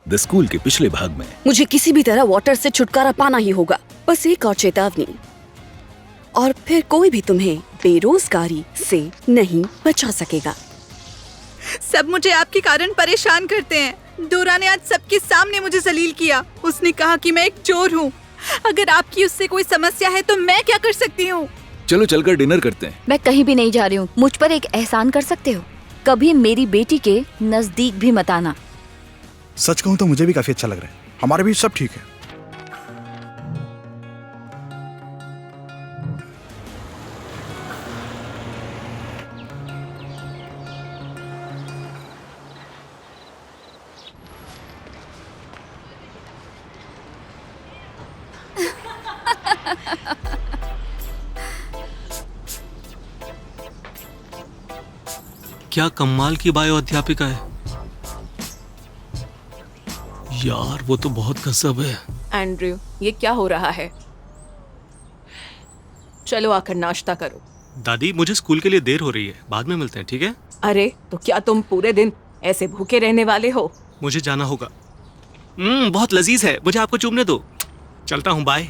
The school के पिछले भाग में। मुझे किसी भी तरह वाटर से छुटकारा पाना ही होगा। बस एक और चेतावनी, और फिर कोई भी तुम्हें बेरोजगारी से नहीं बचा सकेगा। सब मुझे आपके कारण परेशान करते हैं। डोरा ने आज सबके सामने मुझे जलील किया। उसने कहा कि मैं एक चोर हूँ। अगर आपकी उससे कोई समस्या है तो मैं क्या कर सकती हूँ? चलो चलकर डिनर करते हैं। मैं कहीं भी नहीं जा रही हूँ। मुझ पर एक एहसान कर सकते हो, कभी मेरी बेटी के नजदीक भी मत आना। सच कहूँ तो मुझे भी काफी अच्छा लग रहा है। हमारे बीच सब ठीक है। क्या कमाल की बायो अध्यापिका है यार, वो तो बहुत गजब है। एंड्रयू, ये क्या हो रहा है? चलो आकर नाश्ता करो। दादी, मुझे स्कूल के लिए देर हो रही है, बाद में मिलते हैं, ठीक है? अरे तो क्या तुम पूरे दिन ऐसे भूखे रहने वाले हो? मुझे जाना होगा। बहुत लजीज है, मुझे आपको चूमने दो। चलता हूँ, बाय।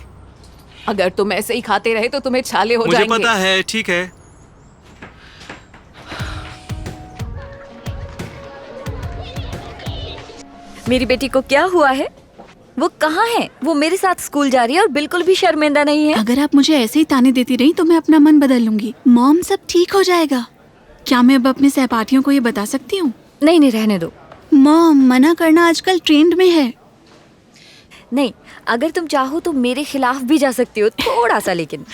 अगर तुम ऐसे ही खाते रहे तो तुम्हें छाले हो जाएंगे। मुझे पता है, ठीक है। मेरी बेटी को क्या हुआ है? वो कहाँ है? वो मेरे साथ स्कूल जा रही है और बिल्कुल भी शर्मिंदा नहीं है। अगर आप मुझे ऐसे ही ताने देती रही तो मैं अपना मन बदल लूंगी। मॉम, सब ठीक हो जाएगा। क्या मैं अब अपने सहपाठियों को ये बता सकती हूँ? नहीं नहीं, रहने दो। मॉम, मना करना आजकल ट्रेंड में है। नहीं, अगर तुम चाहो तो मेरे खिलाफ भी जा सकती हो, थोड़ा सा। लेकिन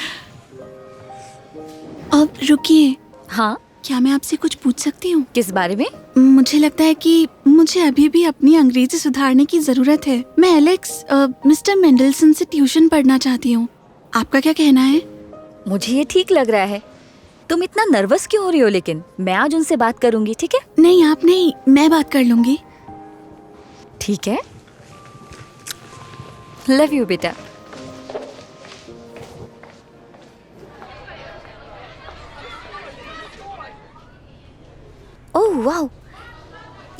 अब रुकिए। हाँ, क्या मैं आपसे कुछ पूछ सकती हूँ? किस बारे में? मुझे लगता है कि मुझे अभी भी अपनी अंग्रेजी सुधारने की जरूरत है। मैं एलेक्स मिस्टर मेंडलसन से ट्यूशन पढ़ना चाहती हूँ। आपका क्या कहना है? मुझे ये ठीक लग रहा है। तुम इतना नर्वस क्यों हो रही हो? लेकिन मैं आज उनसे बात करूंगी, ठीक है? नहीं, आप नहीं, मैं बात कर लूंगी। ठीक है। लव यू बेटा। ओह वाह,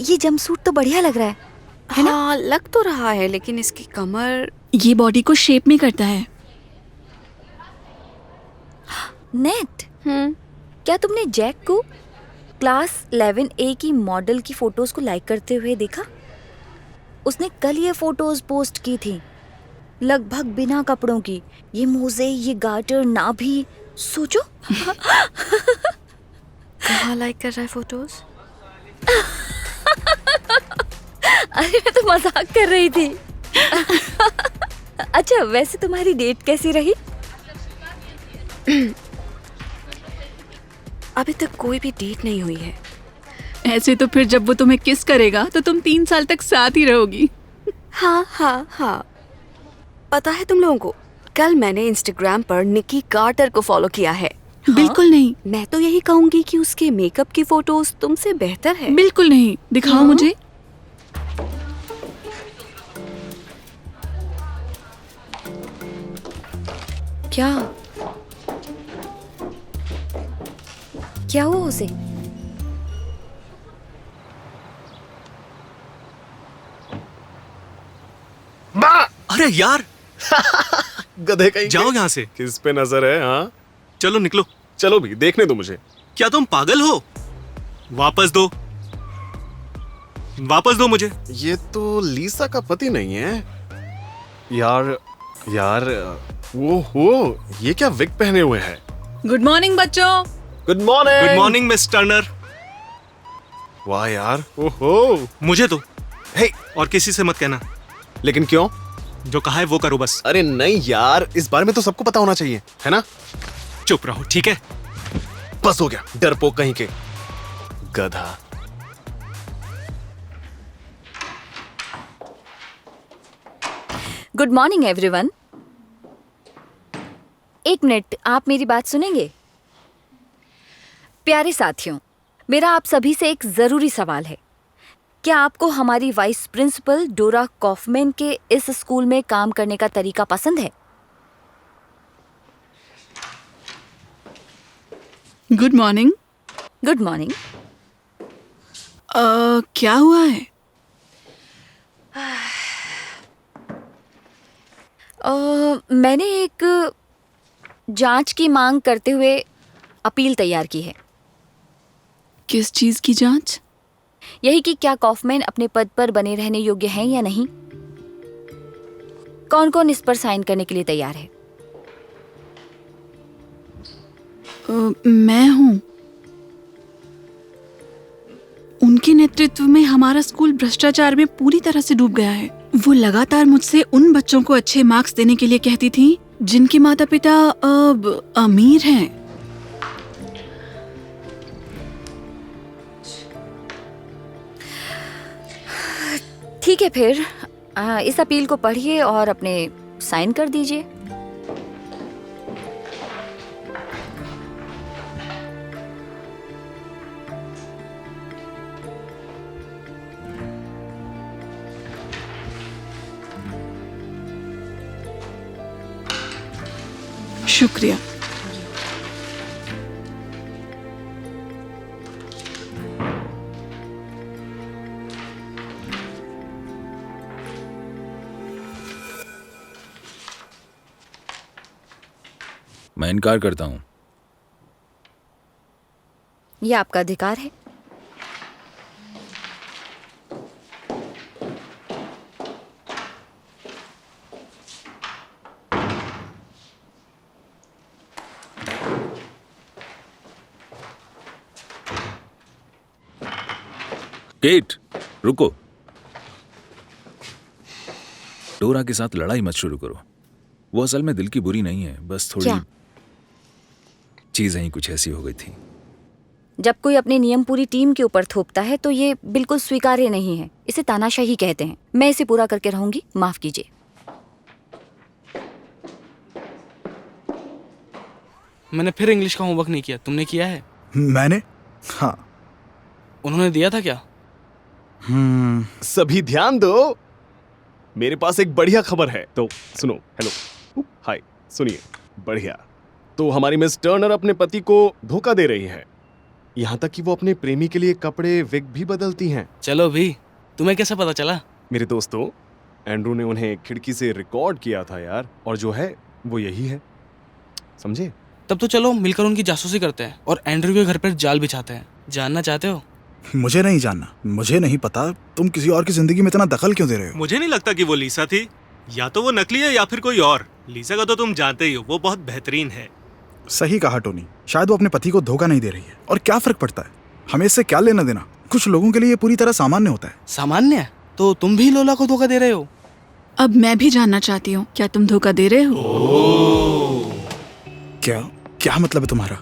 ये जंपसूट तो बढ़िया लग रहा है ना? हाँ, लग तो रहा है, लेकिन इसकी कमर ये बॉडी को शेप में करता है। नेट, क्या तुमने जैक को क्लास 11A की मॉडल की फोटोज को लाइक करते हुए देखा? उसने कल ये फोटोज पोस्ट की थी, लगभग बिना कपड़ों की। ये मोजे, ये गार्टर, नाभि, सोचो। कहाँ लाइक कर रहा है फोटोज? अरे मैं तो मजाक कर रही थी। अच्छा, वैसे तुम्हारी डेट कैसी रही? अभी तक कोई भी डेट नहीं हुई है। ऐसे तो फिर जब वो तुम्हें किस करेगा तो तुम 3 साल तक साथ ही रहोगी। हाँ हाँ हाँ, पता है तुम लोगों को, कल मैंने इंस्टाग्राम पर निकी कार्टर को फॉलो किया है। बिल्कुल नहीं। मैं तो यही कहूंगी कि उसके मेकअप की फोटोज तुमसे बेहतर है। बिल्कुल नहीं, दिखाओ मुझे। क्या क्या हुआ उसे? अरे यार, गधे कहीं जाओ यहाँ से। किस पे नजर है? हाँ, चलो निकलो। चलो भी, देखने दो मुझे। क्या तुम पागल हो? वापस दो, वापस दो मुझे। ये तो लीसा का पति नहीं है यार। यार वो ये क्या विग पहने हुए है? गुड मॉर्निंग बच्चों। Good morning. Good morning miss Turner. वाह यार, ओहो। मुझे तो हे, और किसी से मत कहना। लेकिन क्यों? जो कहा है वो करो बस। अरे नहीं यार, इस बारे में तो सबको पता होना चाहिए, है ना? चुप रहो, ठीक है? बस हो गया, डरपोक कहीं के, गधा। Good morning everyone. एक मिनट, आप मेरी बात सुनेंगे? प्यारे साथियों, मेरा आप सभी से एक जरूरी सवाल है। क्या आपको हमारी वाइस प्रिंसिपल डोरा कॉफमैन के इस स्कूल में काम करने का तरीका पसंद है? Good morning. Good morning. क्या हुआ है? मैंने एक जांच की मांग करते हुए अपील तैयार की है। किस चीज की जांच? यही कि क्या कॉफमैन अपने पद पर बने रहने योग्य हैं या नहीं। कौन कौन इस पर साइन करने के लिए तैयार है? मैं हूँ। उनके नेतृत्व में हमारा स्कूल भ्रष्टाचार में पूरी तरह से डूब गया है। वो लगातार मुझसे उन बच्चों को अच्छे मार्क्स देने के लिए कहती थी जिनके माता पिता अमीर हैं। ठीक है, फिर इस अपील को पढ़िए और अपने साइन कर दीजिए। शुक्रिया। मैं इनकार करता हूँ। यह आपका अधिकार है। केट, रुको। डोरा के साथ लड़ाई मत शुरू करो। वो असल में दिल की बुरी नहीं है, बस थोड़ी क्या? चीजें ही कुछ ऐसी हो गई थी। जब कोई अपने नियम पूरी टीम के ऊपर थोपता है तो ये बिल्कुल स्वीकार्य नहीं है। इसे तानाशाही कहते हैं। मैं इसे पूरा करके रहूंगी, माफ कीजिए। मैंने फिर इंग्लिश का होमवर्क नहीं किया। तुमने किया है? मैंने? हाँ। उन्होंने दिया था क्या? सभी ध्यान दो, मेरे पास एक बढ़िया खबर है। तो सुनो। हेलो, हाय, सुनिए। बढ़िया। तो हमारी मिस टर्नर अपने पति को धोखा दे रही है, यहाँ तक कि वो अपने प्रेमी के लिए कपड़े विग भी बदलती हैं। चलो भी, तुम्हें कैसे पता चला? मेरे दोस्तों, एंड्रू ने उन्हें खिड़की से रिकॉर्ड किया था यार, और जो है वो यही है, समझे? तब तो चलो मिलकर उनकी जासूसी करते हैं और एंड्रू के घर पर जाल बिछाते हैं। जानना चाहते हो? मुझे नहीं जानना, मुझे नहीं पता। तुम किसी और की जिंदगी में इतना दखल क्यों दे रहे हो? मुझे नहीं लगता कि वो लीसा थी। या तो वो नकली है या फिर कोई और। लीसा का तो तुम जानते ही हो, वो बहुत बेहतरीन है। सही कहा टोनी, शायद वो अपने पति को धोखा नहीं दे रही है। और क्या फर्क पड़ता है, हमें इससे क्या लेना देना? कुछ लोगों के लिए ये पूरी तरह सामान्य होता है। सामान्य? तो तुम भी लोला को धोखा दे रहे हो? अब मैं भी जानना चाहती हूँ, क्या तुम धोखा दे रहे हो? क्या मतलब है तुम्हारा?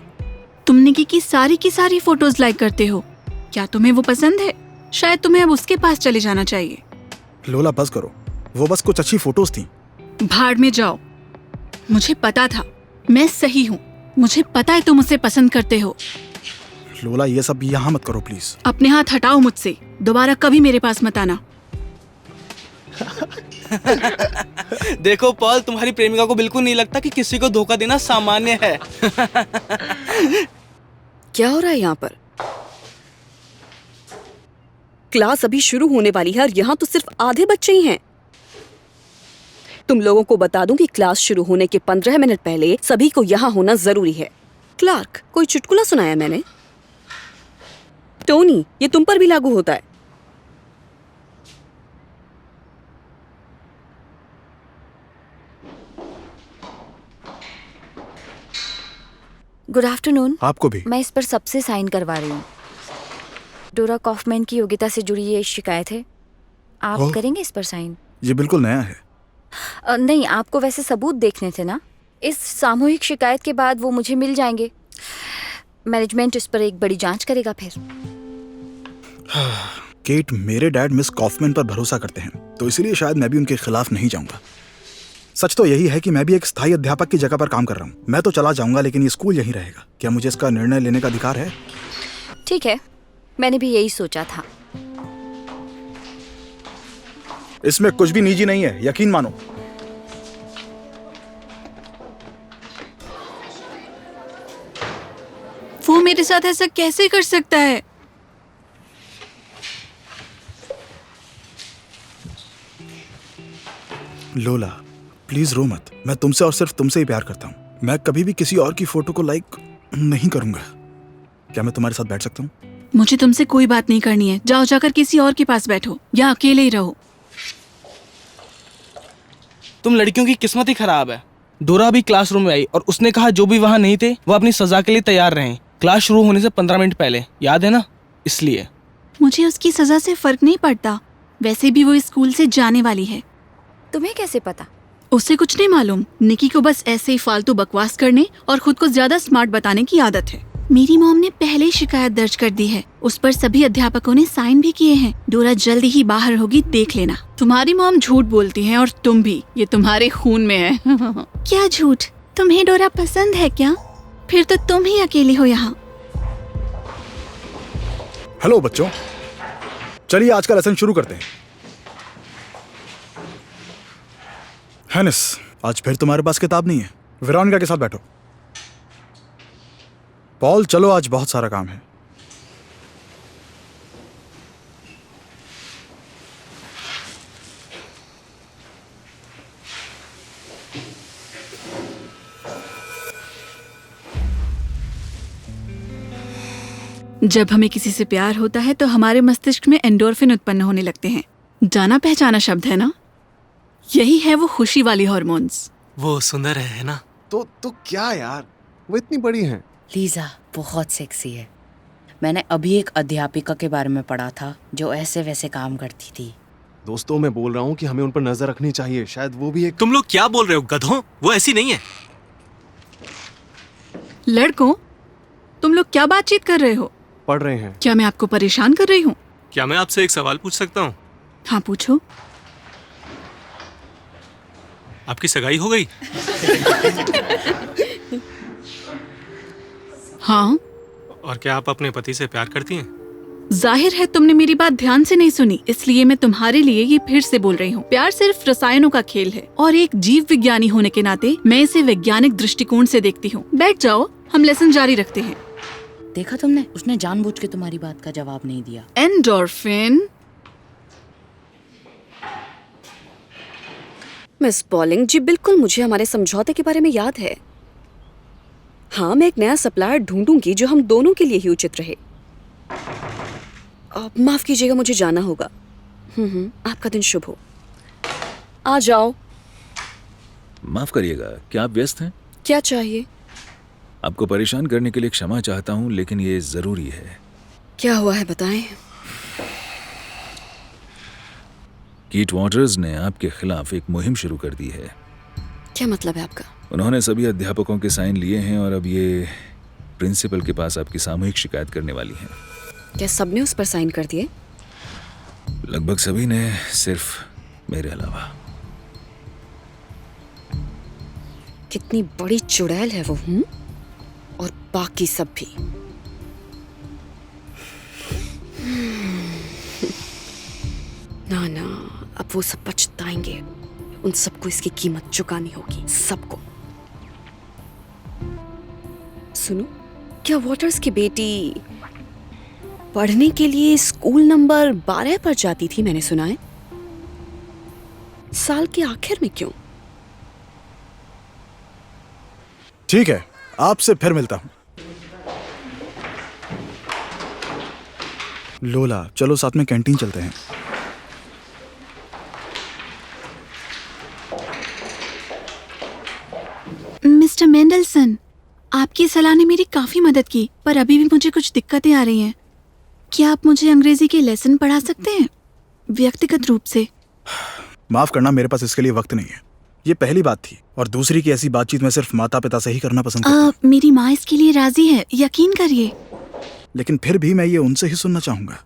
तुमने की सारी फोटोज लाइक करते हो। क्या तुम्हें वो पसंद है? शायद तुम्हें अब उसके पास चले जाना चाहिए। लोला बस करो, वो बस कुछ अच्छी फोटोज थी। भाड़ में जाओ। मुझे पता था, मैं सही हूँ। मुझे पता है तुम उसे पसंद करते हो। लोला, ये सब यहाँ मत करो प्लीज। अपने हाथ हटाओ मुझसे। दोबारा कभी मेरे पास मत आना। देखो पॉल, तुम्हारी प्रेमिका को बिल्कुल नहीं लगता कि किसी को धोखा देना सामान्य है। क्या हो रहा है यहाँ पर? क्लास अभी शुरू होने वाली है और यहाँ तो सिर्फ आधे बच्चे ही हैं। तुम लोगों को बता दूं कि क्लास शुरू होने के 15 मिनट पहले सभी को यहाँ होना जरूरी है। क्लार्क, कोई चुटकुला सुनाया मैंने? टोनी, ये तुम पर भी लागू होता है। Good afternoon. आपको भी। मैं इस पर सबसे साइन करवा रही हूँ। डोरा कॉफमैन की योग्यता से जुड़ी ये शिकायत है। आप करेंगे इस पर साइन? ये बिल्कुल नया है। नहीं, आपको वैसे सबूत देखने थे ना। इस सामूहिक शिकायत के बाद वो मुझे मिल जाएंगे। मैनेजमेंट इस पर एक बड़ी जांच करेगा फिर। केट, मेरे डैड मिस कॉफमैन पर भरोसा करते हैं, तो इसलिए शायद मैं भी उनके खिलाफ नहीं जाऊंगा। सच तो यही है कि मैं भी एक स्थायी अध्यापक की जगह पर काम कर रहा हूँ। मैं तो चला जाऊंगा, लेकिन ये स्कूल यहीं रहेगा। क्या मुझे इसका निर्णय लेने का अधिकार है? ठीक है, मैंने भी यही सोचा था। इसमें कुछ भी निजी नहीं है, यकीन मानो। वो मेरे साथ ऐसा कैसे कर सकता है? लोला प्लीज रो मत। मैं तुमसे और सिर्फ तुमसे ही प्यार करता हूँ। मैं कभी भी किसी और की फोटो को लाइक नहीं करूंगा। क्या मैं तुम्हारे साथ बैठ सकता हूँ? मुझे तुमसे कोई बात नहीं करनी है। जाओ जाकर किसी और के पास बैठो या अकेले ही रहो। तुम लड़कियों की किस्मत ही खराब है। डोरा भी क्लासरूम में आई और उसने कहा जो भी वहाँ नहीं थे वो अपनी सजा के लिए तैयार रहें। क्लास शुरू होने से 15 मिनट पहले, याद है ना? इसलिए मुझे उसकी सजा से फर्क नहीं पड़ता। वैसे भी वो इस स्कूल से जाने वाली है। तुम्हें कैसे पता? उसे कुछ नहीं मालूम। निकी को बस ऐसे ही फालतू बकवास करने और खुद को ज्यादा स्मार्ट बताने की आदत है। मेरी मॉम ने पहले ही शिकायत दर्ज कर दी है। उस पर सभी अध्यापकों ने साइन भी किए हैं। डोरा जल्दी ही बाहर होगी, देख लेना। तुम्हारी मॉम झूठ बोलती है और तुम भी। ये तुम्हारे खून में है। क्या झूठ? तुम्हें डोरा पसंद है क्या? फिर तो तुम ही अकेली हो यहाँ। हेलो बच्चों, चलिए आज का लेसन शुरू करते हैं। हैनिस, आज फिर तुम्हारे पास किताब नहीं है। वेरोनिका के साथ बैठो। पॉल, चलो आज बहुत सारा काम है। जब हमें किसी से प्यार होता है तो हमारे मस्तिष्क में एंडोर्फिन उत्पन्न होने लगते हैं। जाना पहचाना शब्द है ना? यही है वो खुशी वाली हार्मोन्स। वो सुंदर है ना? तो क्या यार, वो इतनी बड़ी हैं। लीजा बहुत सेक्सी है। मैंने अभी एक अध्यापिका के बारे में पढ़ा था जो ऐसे वैसे काम करती थी। दोस्तों, मैं बोल रहा हूँ कि हमें उन पर नजर रखनी चाहिए। शायद वो भी एक। तुम लोग क्या बोल रहे हो गधों? वो ऐसी नहीं है। लड़कों, तुम लोग क्या बातचीत कर रहे हो? पढ़ रहे हैं। क्या मैं आपको परेशान कर रही हूँ? क्या मैं आपसे एक सवाल पूछ सकता हूँ? हाँ, पूछो। आपकी सगाई हो गई? हाँ। और क्या आप अपने पति से प्यार करती हैं? जाहिर है तुमने मेरी बात ध्यान से नहीं सुनी, इसलिए मैं तुम्हारे लिए ये फिर से बोल रही हूँ। प्यार सिर्फ रसायनों का खेल है और एक जीव विज्ञानी होने के नाते मैं इसे वैज्ञानिक दृष्टिकोण से देखती हूँ। बैठ जाओ, हम लेसन जारी रखते हैं। देखा तुमने? उसने जानबूझ के तुम्हारी बात का जवाब नहीं दिया। एंडोर्फिन। मिस पॉलिंग जी, बिल्कुल मुझे हमारे समझौते के बारे में याद है। हाँ, मैं एक नया सप्लायर ढूंढूंगी जो हम दोनों के लिए ही उचित रहे। माफ कीजिएगा, मुझे जाना होगा। आपका दिन शुभ हो। आ जाओ। माफ करिएगा, क्या आप व्यस्त हैं? क्या चाहिए? आपको परेशान करने के लिए क्षमा चाहता हूँ, लेकिन ये जरूरी है। क्या हुआ है, बताएं। कीट वाटर्स ने आपके खिलाफ एक मुहिम शुरू कर दी है। क्या मतलब है आपका? उन्होंने सभी अध्यापकों के साइन लिए हैं और अब ये प्रिंसिपल के पास आपकी सामूहिक शिकायत करने वाली हैं। क्या सबने उस पर साइन कर दिए? लगभग सभी ने, सिर्फ मेरे अलावा। कितनी बड़ी चुड़ैल है वो। और बाकी सब भी। ना, अब वो सब पछताएंगे। उन सबको इसकी कीमत चुकानी होगी, सबको। सुनो, क्या वाटर्स की बेटी पढ़ने के लिए स्कूल नंबर 12 पर जाती थी? मैंने सुना है। साल के आखिर में क्यों? ठीक है, आपसे फिर मिलता हूं। लोला, चलो साथ में कैंटीन चलते हैं। मिस्टर मेंडलसन, आपकी सलाह ने मेरी काफी मदद की, पर अभी भी मुझे कुछ दिक्कतें आ रही हैं। क्या आप मुझे अंग्रेजी के लेसन पढ़ा सकते हैं, व्यक्तिगत रूप से? माफ करना, मेरे पास इसके लिए वक्त नहीं है। ये पहली बात थी, और दूसरी की ऐसी बातचीत मैं सिर्फ माता पिता से ही करना पसंद करता हूं। मेरी माँ इसके लिए राजी है, यकीन करिए। लेकिन फिर भी मैं ये उनसे ही सुनना चाहूंगा।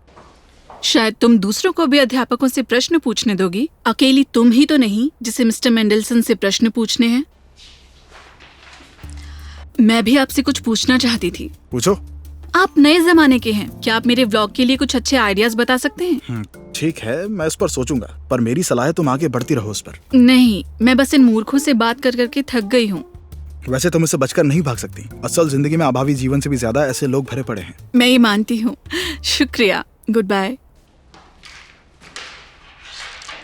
शायद तुम दूसरों को भी अध्यापकों से प्रश्न पूछने दोगी। अकेली तुम ही तो नहीं जिसे मिस्टर मेंडलसन से प्रश्न पूछने हैं। मैं भी आपसे कुछ पूछना चाहती थी। पूछो। आप नए जमाने के हैं, क्या आप मेरे व्लॉग के लिए कुछ अच्छे आइडियाज बता सकते हैं? ठीक है, मैं इस पर सोचूंगा, पर मेरी सलाह है तुम आगे बढ़ती रहो उस पर। नहीं, मैं बस इन मूर्खों से बात कर करके थक गई हूँ। वैसे तुम इससे बचकर नहीं भाग सकती। असल जिंदगी में अभावी जीवन से भी ज्यादा ऐसे लोग भरे पड़े हैं। मैं ये मानती हूँ। शुक्रिया, गुड बाय।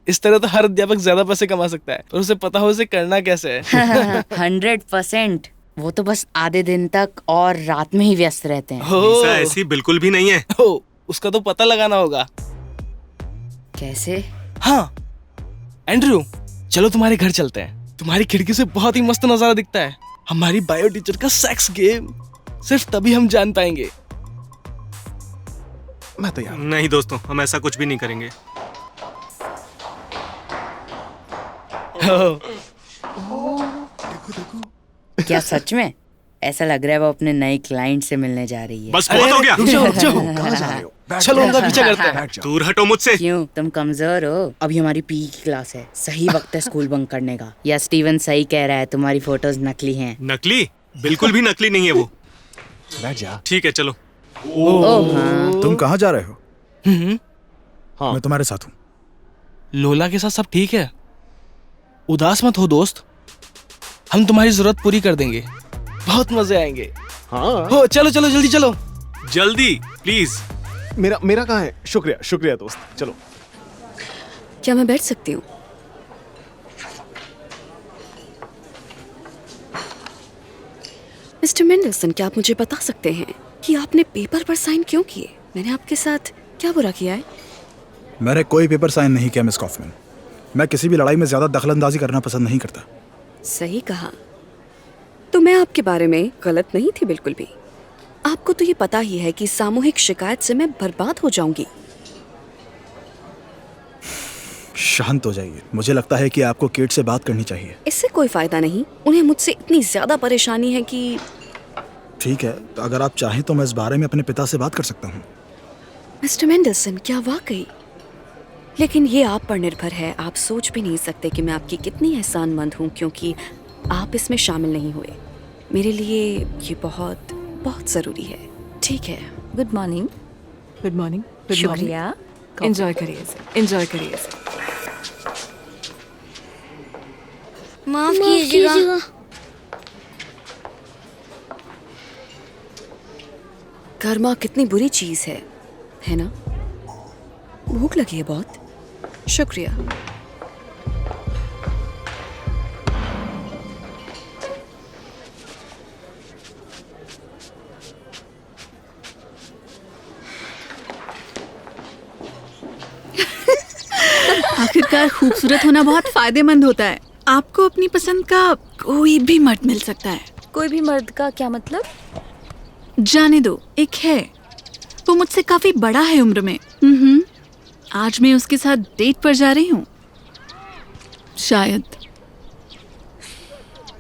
इस तरह तो हर अध्यापक ज्यादा पैसे कमा सकता है, पर उसे पता हो उसे करना कैसे है। 100%। वो तो बस आधे दिन तक और रात में ही व्यस्त रहते हैं। निशा ऐसी बिल्कुल भी नहीं है। उसका तो पता लगाना होगा। कैसे? हाँ एंड्रयू, चलो तुम्हारे घर चलते हैं। तुम्हारी खिड़की से बहुत ही मस्त नजारा दिखता है। हमारी बायो टीचर का सेक्स गेम सिर्फ तभी हम जान पाएंगे। मैं तैयार। नहीं दोस्तों, हम ऐसा कुछ भी नहीं करेंगे। क्या सच में? ऐसा लग रहा है वो अपने नए क्लाइंट से मिलने जा रही है। बस बहुत हो गया। रुक जाओ। चलो उनका पीछा करते हैं। दूर हटो मुझसे। क्यों, तुम कमजोर हो? अभी हमारी पीई की क्लास है, सही वक्त है स्कूल बंक करने का। या स्टीवन सही कह रहा है, तुम्हारी फोटोज नकली हैं। नकली? बिल्कुल भी नकली नहीं है वो। बैठ जा। ठीक है चलो। तुम कहाँ जा रहे हो? हाँ मैं तुम्हारे साथ हूँ। लोला के साथ सब ठीक है? उदास मत हो दोस्त, हम तुम्हारी जरूरत पूरी कर देंगे। बहुत मजे आएंगे। हाँ हो चलो चलो जल्दी चलो। जल्दी प्लीज। मेरा कहाँ है? शुक्रिया दोस्त, चलो। क्या मैं बैठ सकती हूँ? मिस्टर मेंडलसन, क्या आप मुझे बता सकते हैं कि आपने पेपर पर साइन क्यों किए? मैंने आपके साथ क्या बुरा किया है? मैंने कोई पेपर साइन नहीं किया मिस कॉफमैन। मैं किसी भी लड़ाई में ज्यादा दखलंदाजी करना पसंद नहीं करता। सही कहा। तो मैं आपके बारे में गलत नहीं थी बिल्कुल भी। आपको तो ये पता ही है कि सामूहिक शिकायत से मैं बर्बाद हो जाऊंगी। शांत हो जाइए। मुझे लगता है कि आपको केट से बात करनी चाहिए। इससे कोई फायदा नहीं। उन्हें मुझसे इतनी ज्यादा परेशानी है कि। ठीक है, तो अगर आप चाहें तो मैं इस बारे में अपने पिता से बात कर सकता हूँ। मिस्टर मेंडलसन, क्या वाकई? लेकिन ये आप पर निर्भर है। आप सोच भी नहीं सकते कि मैं आपकी कितनी एहसानमंद हूँ, क्योंकि आप इसमें शामिल नहीं हुए। मेरे लिए ये बहुत बहुत जरूरी है। ठीक है। Good morning. Good morning. शुक्रिया। एंजॉय करिए इसे, एंजॉय करिए इसे। माफ कीजिएगा। कर्मा कितनी बुरी चीज है ना? भूख लगी है बहुत। शुक्रिया। आखिरकार खूबसूरत होना बहुत फायदेमंद होता है। आपको अपनी पसंद का कोई भी मर्द मिल सकता है। कोई भी मर्द का क्या मतलब? जाने दो, एक है, वो मुझसे काफी बड़ा है उम्र में। आज मैं उसके साथ डेट पर जा रही हूँ। शायद।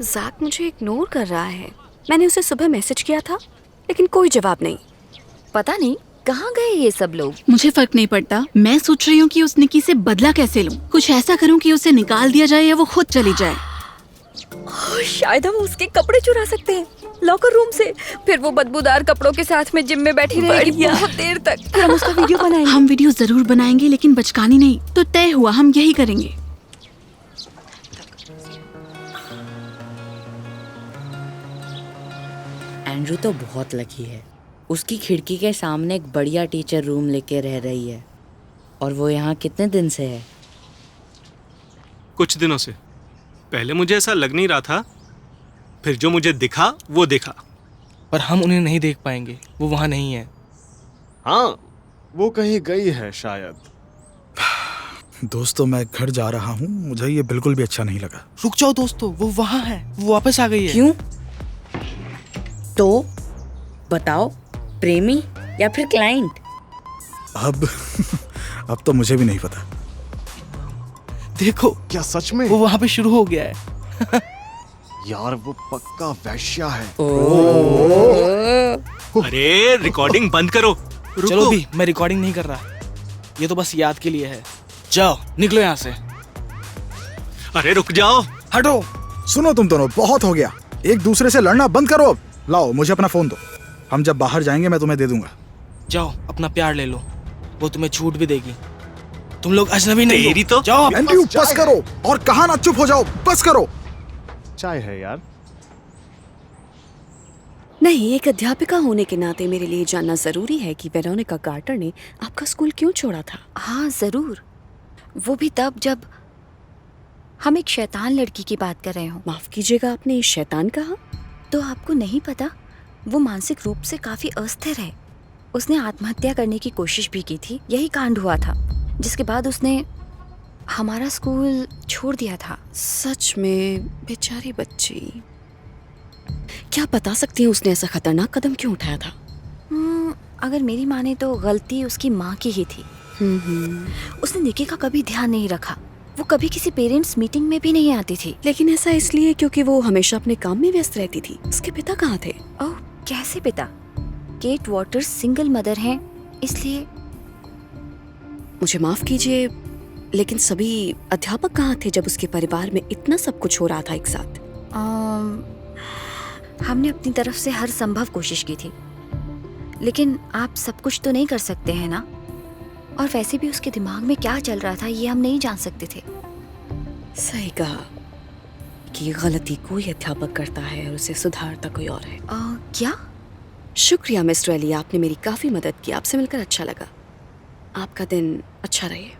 ज़ैक मुझे इग्नोर कर रहा है। मैंने उसे सुबह मैसेज किया था, लेकिन कोई जवाब नहीं। पता नहीं कहाँ गए ये सब लोग। मुझे फर्क नहीं पड़ता। मैं सोच रही हूँ कि उस निकी से बदला कैसे लूँ। कुछ ऐसा करूँ कि उसे निकाल दिया जाए या वो खुद चली जाए। शायद हम उसके कपड़े चुरा सकते हैं लॉकर रूम से। फिर वो बदबूदार कपड़ों के साथ में जिम में बैठी रहेगी बहुत देर तक। फिर हम उसका वीडियो बनाएंगे। हम वीडियो जरूर बनाएंगे, लेकिन बचकानी नहीं। तो तय हुआ, हम यही करेंगे। एंड्रू तो बहुत लकी है। उसकी खिड़की के सामने एक बढ़िया टीचर रूम लेके रह रही है। और वो यहाँ कितने दिन से है? कुछ दिनों से। पहले मुझे ऐसा लग नहीं रहा था, फिर जो मुझे दिखा वो देखा। पर हम उन्हें नहीं देख पाएंगे, वो वहाँ नहीं है। हाँ, वो कहीं गई है शायद। दोस्तों, मैं घर जा रहा हूँ। मुझे ये बिल्कुल भी अच्छा नहीं लगा। रुक जाओ दोस्तों, वो वहाँ है, वो वापस आ गई है। क्यों? तो बताओ, प्रेमी या फिर क्लाइंट? अब तो मुझे भी नहीं पता। देखो, क्या सच में? वो वहाँ पे शुरू हो गया है। यार वो पक्का वैश्या है। अरे रिकॉर्डिंग बंद करो। चलो भी, मैं रिकॉर्डिंग नहीं कर रहा। ये तो बस याद के लिए है। जाओ, निकलो यहाँ से। अरे रुक जाओ। हटो। सुनो तुम दोनों, बहुत हो गया। एक दूसरे से लड़ना बंद करो अब। लाओ, मुझे अपना फोन दो। हम जब बाहर जाएंगे मैं तुम्हें दे दूंगा। जाओ, अपना प्यार ले लो, वो तुम्हें छूट भी देगी। तुम लोग अजनबी नहीं तेरी हो। तो जाओ। एंड्रयू, बस करो। और कहा ना, चुप हो जाओ, बस करो। चाय है यार। नहीं, एक अध्यापिका होने के नाते मेरे लिए जानना जरूरी है कि वेरोनिका कार्टर ने आपका स्कूल क्यों छोड़ा था। हाँ जरूर। वो भी तब जब हम एक शैतान लड़की की बात कर रहे हो। माफ कीजिएगा, आपने शैतान कहा? तो आपको नहीं पता, वो मानसिक रूप से काफी अस्थिर है। उसने आत्महत्या करने की कोशिश भी की थी। यही कांड हुआ था, जिसके बाद उसने हमारा स्कूल छोड़ दिया था। सच में बेचारी बच्ची। क्या बता सकती हैं उसने ऐसा खतरनाक कदम क्यों उठाया था? अगर मेरी माने तो गलती उसकी माँ की ही थी। उसने निकी का कभी ध्यान नहीं रखा। वो कभी किसी पेरेंट्स मीटिंग में भी नहीं आती थी। लेकिन ऐसा इसलिए क्योंकि वो हमेशा अपने काम में व्यस्त रहती थी। उसके पिता कहाँ थे? ओह, कैसे पिता? केट वॉटर्स सिंगल मदर हैं, इसलिए। मुझे माफ कीजिए, लेकिन सभी अध्यापक कहाँ थे जब उसके परिवार में इतना सब कुछ हो रहा था एक साथ? हमने अपनी तरफ से हर संभव कोशिश की थी, लेकिन आप सब कुछ तो नहीं कर सकते हैं ना। और वैसे भी उसके दिमाग में क्या चल रहा था ये हम नहीं जान सकते थे। सही कहा कि गलती कोई अध्यापक करता है और उसे सुधारता कोई और है। क्या? शुक्रिया मिस्टर अली, आपने मेरी काफी मदद की। आपसे मिलकर अच्छा लगा। आपका दिन अच्छा रहे।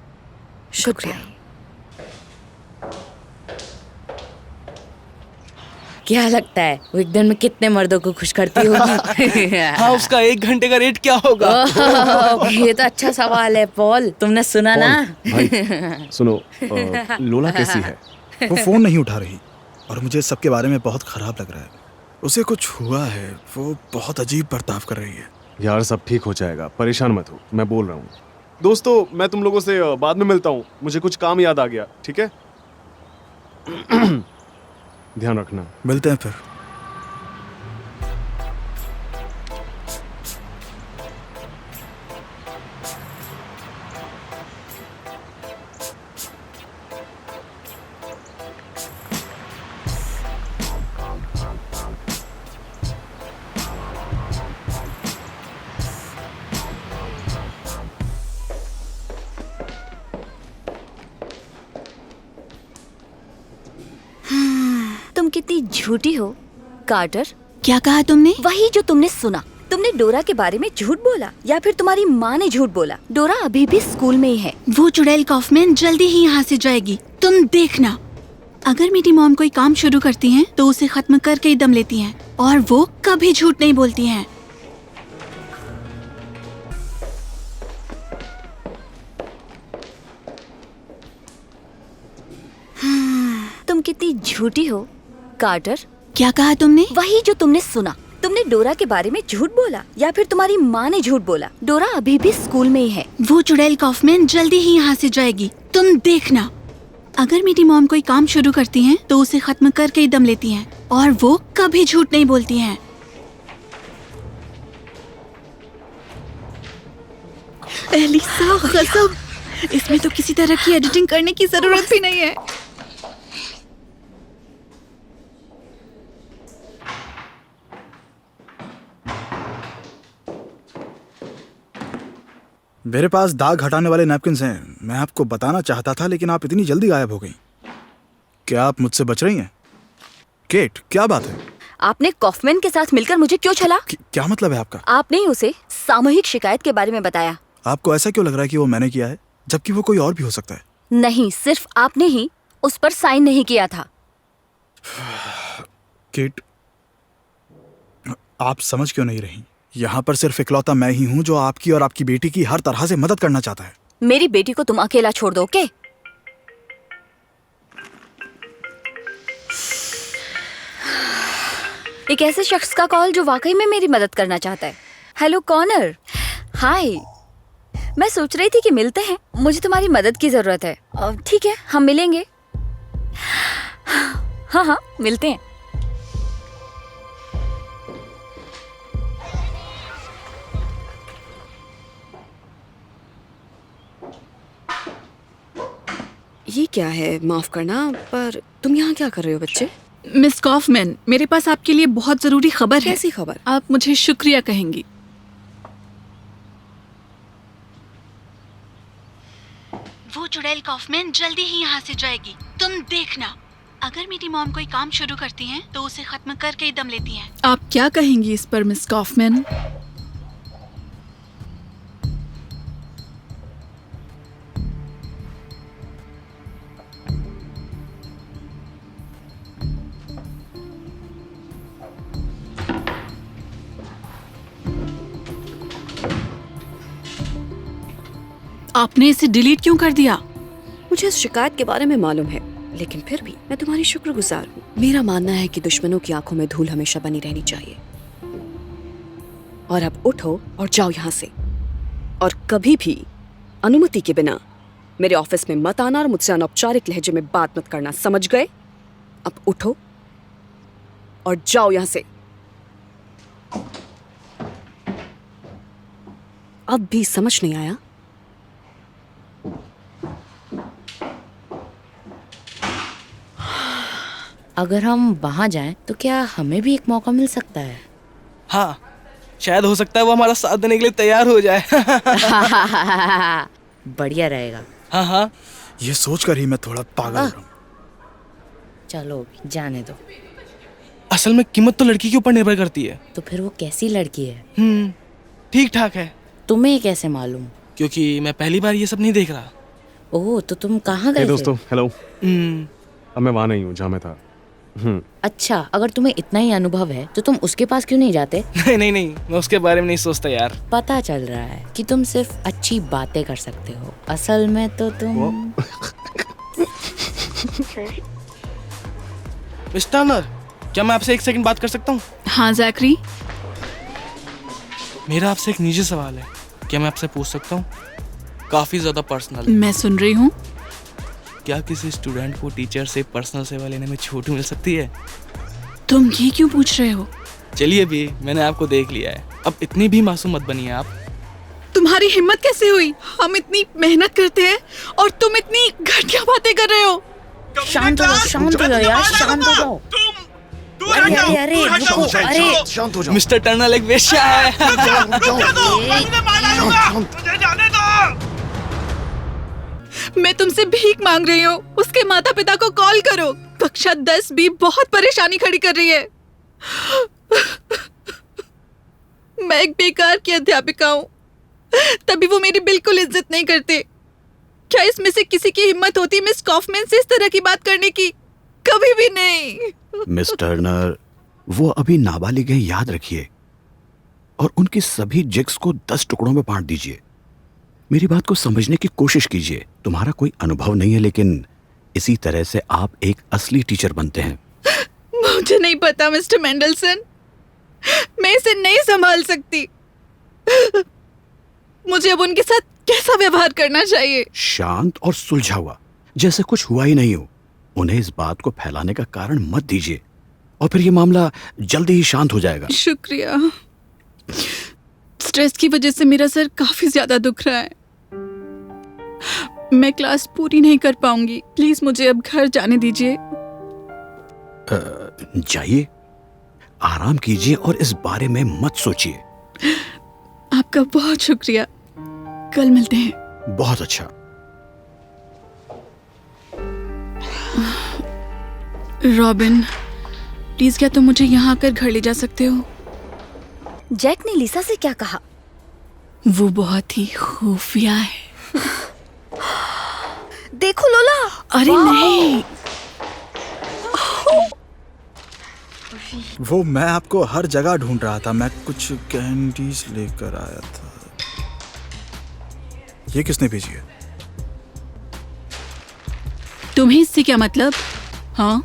शुक्रिया। क्या लगता है वो एक दिन में कितने मर्दों को खुश करती होगी? हाँ, उसका 1 घंटे का रेट क्या होगा? ये तो अच्छा सवाल है पॉल। तुमने सुना ना? भाई सुनो, लोला कैसी है? वो फोन नहीं उठा रही और मुझे सबके बारे में बहुत खराब लग रहा है। उसे कुछ हुआ है, वो बहुत अजीब बर्ताव कर रही है। यार सब ठीक हो जाएगा, परेशान मत हो, मैं बोल रहा हूँ। दोस्तों, मैं तुम लोगों से बाद में मिलता हूँ, मुझे कुछ काम याद आ गया, ठीक है? ध्यान रखना। मिलते हैं फिर। तुम कितनी झूठी हो कार्टर। क्या कहा तुमने? वही जो तुमने सुना। तुमने डोरा के बारे में झूठ बोला, या फिर तुम्हारी माँ ने झूठ बोला। डोरा अभी भी स्कूल में ही है। वो चुड़ैल कॉफमैन जल्दी ही यहाँ से जाएगी, तुम देखना। अगर मेरी मॉम कोई काम शुरू करती हैं, तो उसे खत्म करके ही दम लेती हैं, और वो कभी झूठ नहीं बोलती हैं। तुम कितनी झूठी हो कार्टर। क्या कहा तुमने? वही जो तुमने सुना। तुमने डोरा के बारे में झूठ बोला, या फिर तुम्हारी माँ ने झूठ बोला। डोरा अभी भी स्कूल में ही है। वो चुड़ैल कॉफमैन जल्दी ही यहाँ से जाएगी, तुम देखना। अगर मेरी मॉम कोई काम शुरू करती हैं, तो उसे खत्म करके ही दम लेती हैं, और वो कभी झूठ नहीं बोलती हैं। एलिसा, गजब! इसमें तो किसी तरह की एडिटिंग करने की जरूरत भी नहीं है। मेरे पास दाग हटाने वाले नैपकिन्स हैं। मैं आपको बताना चाहता था, लेकिन आप इतनी जल्दी गायब हो गई। क्या आप मुझसे बच रही हैं? केट, क्या बात है? आपने कॉफमैन के साथ मिलकर मुझे क्यों छला? क्या मतलब है आपका? आपने उसे सामूहिक शिकायत के बारे में बताया। आपको ऐसा क्यों लग रहा है कि वो मैंने किया है, जबकि वो कोई और भी हो सकता है? नहीं, सिर्फ आपने ही उस पर साइन नहीं किया था। केट, आप समझ क्यों नहीं रही? यहाँ पर सिर्फ इकलौता मैं ही हूँ जो आपकी और आपकी बेटी की हर तरह से मदद करना चाहता है। मेरी बेटी को तुम अकेला छोड़ दो, ओके? एक ऐसे शख्स का कॉल जो वाकई में मेरी मदद करना चाहता है। Hello Connor. हाय, मैं सोच रही थी कि मिलते हैं। मुझे तुम्हारी मदद की जरूरत है। ठीक है, हम मिलेंगे। हाँ, मिलते हैं। ये क्या है? माफ करना, पर तुम यहाँ क्या कर रहे हो बच्चे? मिस कॉफमैन, मेरे पास आपके लिए बहुत जरूरी खबर है। कैसी खबर? आप मुझे शुक्रिया कहेंगी। वो चुड़ैल कॉफमैन जल्दी ही यहाँ से जाएगी, तुम देखना। अगर मेरी मॉम कोई काम शुरू करती हैं, तो उसे खत्म करके ही दम लेती हैं। आप क्या कहेंगी इस पर मिस कॉफमैन? आपने इसे डिलीट क्यों कर दिया? मुझे इस शिकायत के बारे में मालूम है, लेकिन फिर भी मैं तुम्हारी शुक्रगुजार हूँ। मेरा मानना है कि दुश्मनों की आंखों में धूल हमेशा बनी रहनी चाहिए। और अब उठो और जाओ यहाँ से, और कभी भी अनुमति के बिना मेरे ऑफिस में मत आना और मुझसे अनौपचारिक लहजे में बात मत करना, समझ गए? अब उठो और जाओ यहाँ से। अब भी समझ नहीं आया? अगर हम वहाँ जाएं तो क्या हमें भी एक मौका मिल सकता है? हाँ, शायद हो सकता है वो हमारा साथ देने के लिए तैयार हो जाए। बढ़िया रहेगा। हाँ हाँ, ये सोचकर ही मैं थोड़ा पागल हो रहा हूँ। चलो जाने दो। असल में कीमत तो लड़की के ऊपर निर्भर करती है। तो फिर वो कैसी लड़की है? ठीक ठाक है। तुम्हें कैसे मालूम? क्योंकि मैं पहली बार ये सब नहीं देख रहा। ओह, तो तुम कहाँ गए हे थे? दोस्तों, हेलो। अब मैं वहाँ नहीं हूँ जहाँ मैं था। अच्छा, अगर तुम्हें इतना ही अनुभव है तो तुम उसके पास क्यों नहीं जाते? नहीं, मैं उसके बारे में नहीं सोचता यार। पता चल रहा है कि तुम सिर्फ अच्छी बातें कर सकते हो, असल में तो तुम मिस्टर टर्नर, क्या मैं आपसे 1 सेकंड बात कर सकता हूँ? हाँ जैकरी, मेरा आपसे एक निजी सवाल है, क्या मैं आपसे पूछ सकता हूँ? काफी ज्यादा पर्सनल। मैं सुन रही हूँ। क्या किसी स्टूडेंट को टीचर से पर्सनल सेवा लेने में छूट मिल सकती है? तुम ये क्यों पूछ रहे हो? चलिए भी, मैंने आपको देख लिया है, अब इतनी भी मासूम मत बनिए आप। तुम्हारी हिम्मत कैसे हुई? हम इतनी मेहनत करते हैं और तुम इतनी घटिया बातें कर रहे हो। शांत हो यार, शांत हो जाओ। अरे रुको, अरे शांत हो जाओ। मिस्टर टर्नर एक वेश्या है। मैं तुमसे भीख मांग रही हूँ, उसके माता पिता को कॉल करो। कक्षा 10 भी बहुत परेशानी खड़ी कर रही है। मैं एक बेकार की अध्यापिका हूँ, तभी वो मेरी बिल्कुल इज्जत नहीं करते। क्या इसमें से किसी की हिम्मत होती मिस कॉफमैन से इस तरह की बात करने की? कभी भी नहीं। मिस टर्नर, वो अभी नाबालिग हैं, याद रखिए, और उनकी सभी जिग्स को 10 टुकड़ों में बांट दीजिए। मेरी बात को समझने की कोशिश कीजिए। तुम्हारा कोई अनुभव नहीं है, लेकिन इसी तरह से आप एक असली टीचर बनते हैं। मुझे नहीं पता मिस्टर मेंडलसन, मैं इसे नहीं संभाल सकती। मुझे अब उनके साथ कैसा व्यवहार करना चाहिए? शांत और सुलझा हुआ, जैसे कुछ हुआ ही नहीं हो। उन्हें इस बात को फैलाने का कारण मत दीजिए, और फिर ये मामला जल्दी ही शांत हो जाएगा। शुक्रिया। स्ट्रेस की वजह से मेरा सर काफी ज्यादा दुख रहा है। मैं क्लास पूरी नहीं कर पाऊंगी। प्लीज मुझे अब घर जाने दीजिए। जाइए, आराम कीजिए और इस बारे में मत सोचिए। आपका बहुत शुक्रिया, कल मिलते हैं। बहुत अच्छा। रॉबिन, प्लीज क्या तुम मुझे यहाँ आकर घर ले जा सकते हो? जैक ने लिसा से क्या कहा? वो बहुत ही खुफिया है। देखो लोला। अरे नहीं, वो मैं आपको हर जगह ढूंढ रहा था। मैं कुछ कैंडीज लेकर आया था। ये किसने भेजी है? तुम्हें इससे क्या मतलब? हाँ,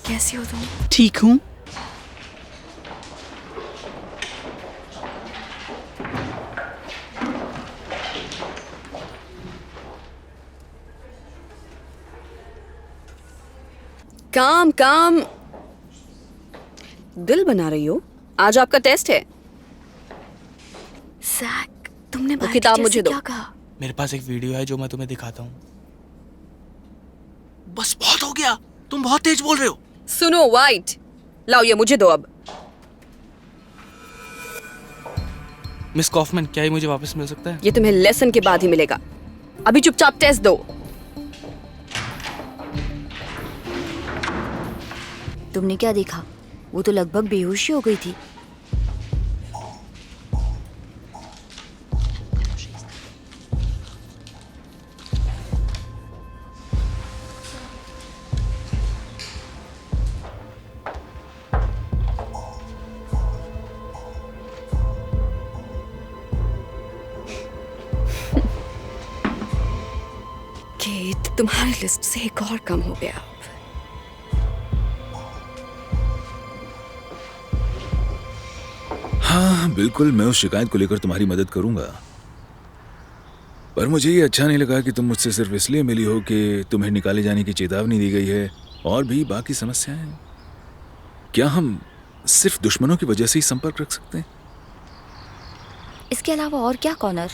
कैसी हो तुम? ठीक हूँ। काम काम, दिल बना रही हो? आज आपका टेस्ट है। जैक, तुमने वो किताब मुझे दो। क्या कहा? मेरे पास एक वीडियो है जो मैं तुम्हें दिखाता हूँ। बस बहुत हो गया, तुम बहुत तेज बोल रहे हो। सुनो वाइट, लाओ ये मुझे दो अब। मिस कॉफमैन, क्या ये मुझे वापस मिल सकता है? ये तुम्हें लेसन के बाद ही मिलेगा। अभी चुपचाप टेस्ट दो। तुमने क्या देखा? वो तो लगभग बेहोशी हो गई थी। तुम्हारी लिस्ट से एक और कम हो गया। हाँ बिल्कुल, मैं उस शिकायत को लेकर तुम्हारी मदद करूंगा, पर मुझे ये अच्छा नहीं लगा कि तुम मुझसे सिर्फ इसलिए मिली हो कि तुम्हें निकाले जाने की चेतावनी दी गई है। और भी बाकी समस्याएं, क्या हम सिर्फ दुश्मनों की वजह से ही संपर्क रख सकते हैं? इसके अलावा और क्या कॉनर?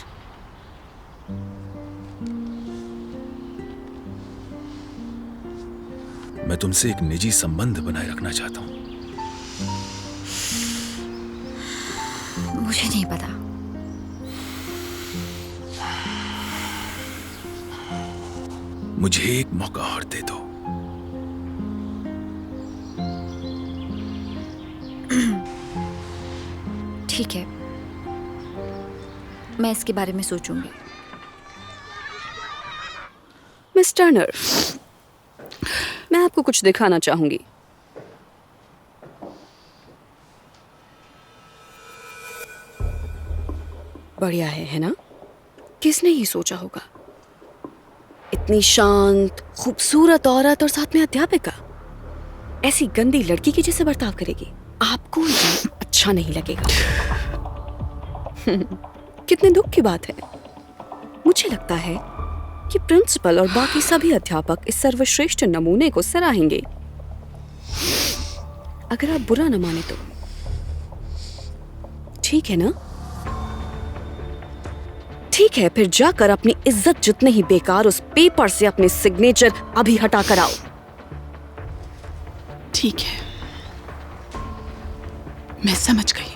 मैं तुमसे एक निजी संबंध बनाए रखना चाहता हूं। मुझे नहीं पता। मुझे एक मौका और दे दो। ठीक है, मैं इसके बारे में सोचूंगी। मिस टर्नर, मैं आपको कुछ दिखाना चाहूंगी। बढ़िया है ना? किसने ही सोचा होगा, इतनी शांत खूबसूरत औरत और साथ में अध्यापिका ऐसी गंदी लड़की के जैसे बर्ताव करेगी। आपको ये अच्छा नहीं लगेगा। कितने दुख की बात है। मुझे लगता है कि प्रिंसिपल और बाकी सभी अध्यापक इस सर्वश्रेष्ठ नमूने को सराहेंगे। अगर आप बुरा न माने तो ठीक है ना? ठीक है, फिर जाकर अपनी इज्जत जितने ही बेकार उस पेपर से अपने सिग्नेचर अभी हटा कर आओ। ठीक है, मैं समझ गई।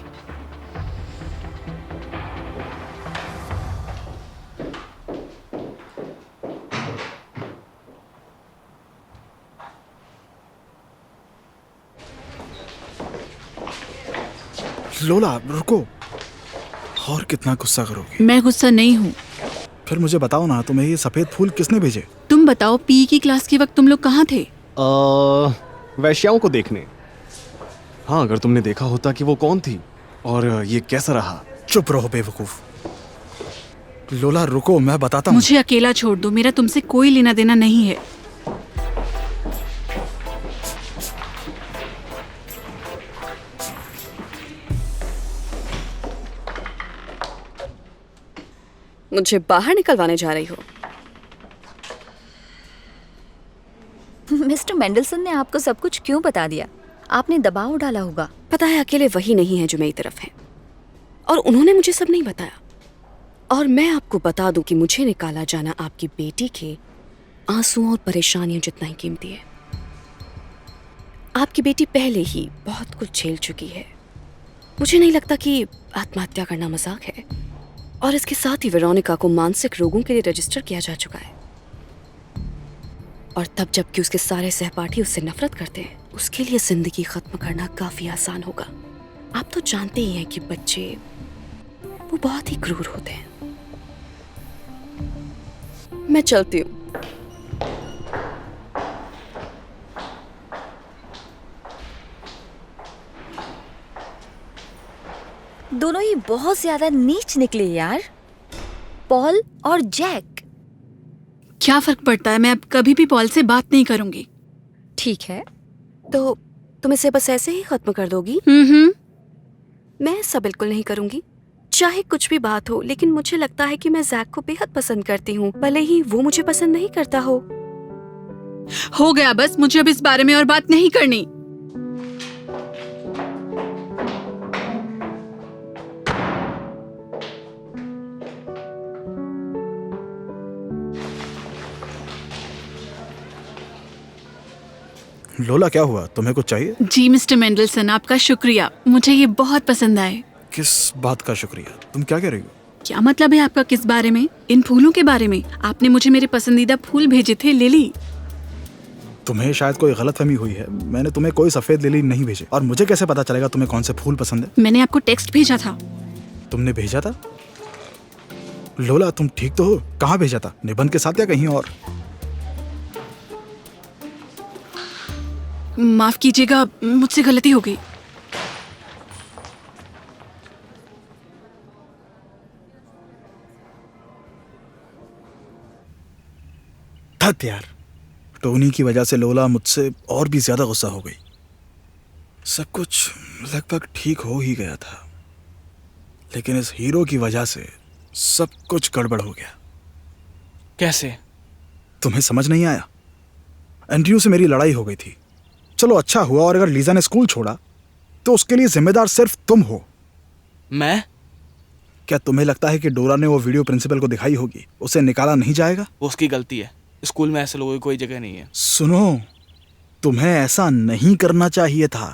लोला रुको, और कितना गुस्सा करोगे? मैं गुस्सा नहीं हूँ। फिर मुझे बताओ ना, तुम्हें ये सफेद फूल किसने भेजे? तुम बताओ, पी की क्लास के वक्त तुम लोग कहाँ थे? वैश्याओं को देखने। हाँ, अगर तुमने देखा होता कि वो कौन थी और ये कैसा रहा। चुप रहो बेवकूफ। लोला रुको, मैं बताता हूँ। मुझे अकेला छोड़ दो, मेरा तुमसे कोई लेना देना नहीं है। मुझे बाहर निकलवाने जा रही हो? मिस्टर मेंडलसन ने आपको सब कुछ क्यों बता दिया? आपने दबाव डाला होगा। पता है, अकेले वही नहीं है जो मेरी तरफ है, और उन्होंने मुझे सब नहीं बताया। और मैं आपको बता दूं कि मुझे निकाला जाना आपकी बेटी के आंसुओं और परेशानियों जितना ही कीमती है। आपकी बेटी पहले ही बहुत कुछ झेल चुकी है। मुझे नहीं लगता कि आत्महत्या करना मजाक है। और इसके साथ ही वेरोनिका को मानसिक रोगों के लिए रजिस्टर किया जा चुका है। और तब जबकि उसके सारे सहपाठी उससे नफरत करते हैं, उसके लिए जिंदगी खत्म करना काफी आसान होगा। आप तो जानते ही हैं कि बच्चे वो बहुत ही क्रूर होते हैं। मैं चलती हूँ। दोनों ही बहुत ज्यादा नीच निकले यार, पॉल और जैक। क्या फर्क पड़ता है, मैं अब कभी भी पॉल से बात नहीं करूंगी। ठीक है, तो तुम इसे बस ऐसे ही खत्म कर दोगी? मैं ऐसा बिल्कुल नहीं करूंगी, चाहे कुछ भी बात हो। लेकिन मुझे लगता है कि मैं जैक को बेहद पसंद करती हूँ, भले ही वो मुझे पसंद नहीं करता हो। हो गया बस, मुझे अब इस बारे में और बात नहीं करनी। लोला क्या हुआ, तुम्हें कुछ चाहिए? जी मिस्टर मेंडलसन, आपका शुक्रिया, मुझे ये बहुत पसंद आए। किस बात का शुक्रिया? तुम क्या कह रही हो? क्या मतलब है आपका किस बारे में? इन फूलों के बारे में। आपने मुझे मेरे पसंदीदा फूल भेजे थे, लिली। तुम्हें शायद कोई गलतफहमी हुई है। मैंने तुम्हें कोई सफेद लिली नहीं भेजे। और मुझे कैसे पता चलेगा तुम्हें कौन से फूल पसंद है? मैंने आपको टेक्स्ट भेजा था। तुमने भेजा था? लोला तुम ठीक तो हो? कहाँ भेजा था, निबंध के साथ या कहीं और? माफ कीजिएगा, मुझसे गलती हो गई। हद यार, टोनी की वजह से लोला मुझसे और भी ज्यादा गुस्सा हो गई। सब कुछ लगभग ठीक हो ही गया था, लेकिन इस हीरो की वजह से सब कुछ गड़बड़ हो गया। कैसे? तुम्हें समझ नहीं आया? एंड्रयू से मेरी लड़ाई हो गई थी। चलो अच्छा हुआ, और अगर लीजा ने स्कूल छोड़ा तो उसके लिए जिम्मेदार सिर्फ तुम हो। मैं? क्या तुम्हें लगता है कि डोरा ने वो वीडियो प्रिंसिपल को दिखाई होगी, उसे निकाला नहीं जाएगा? वो उसकी गलती है। स्कूल में ऐसे लोगों की कोई जगह नहीं है। सुनो, तुम्हें ऐसा नहीं करना चाहिए था।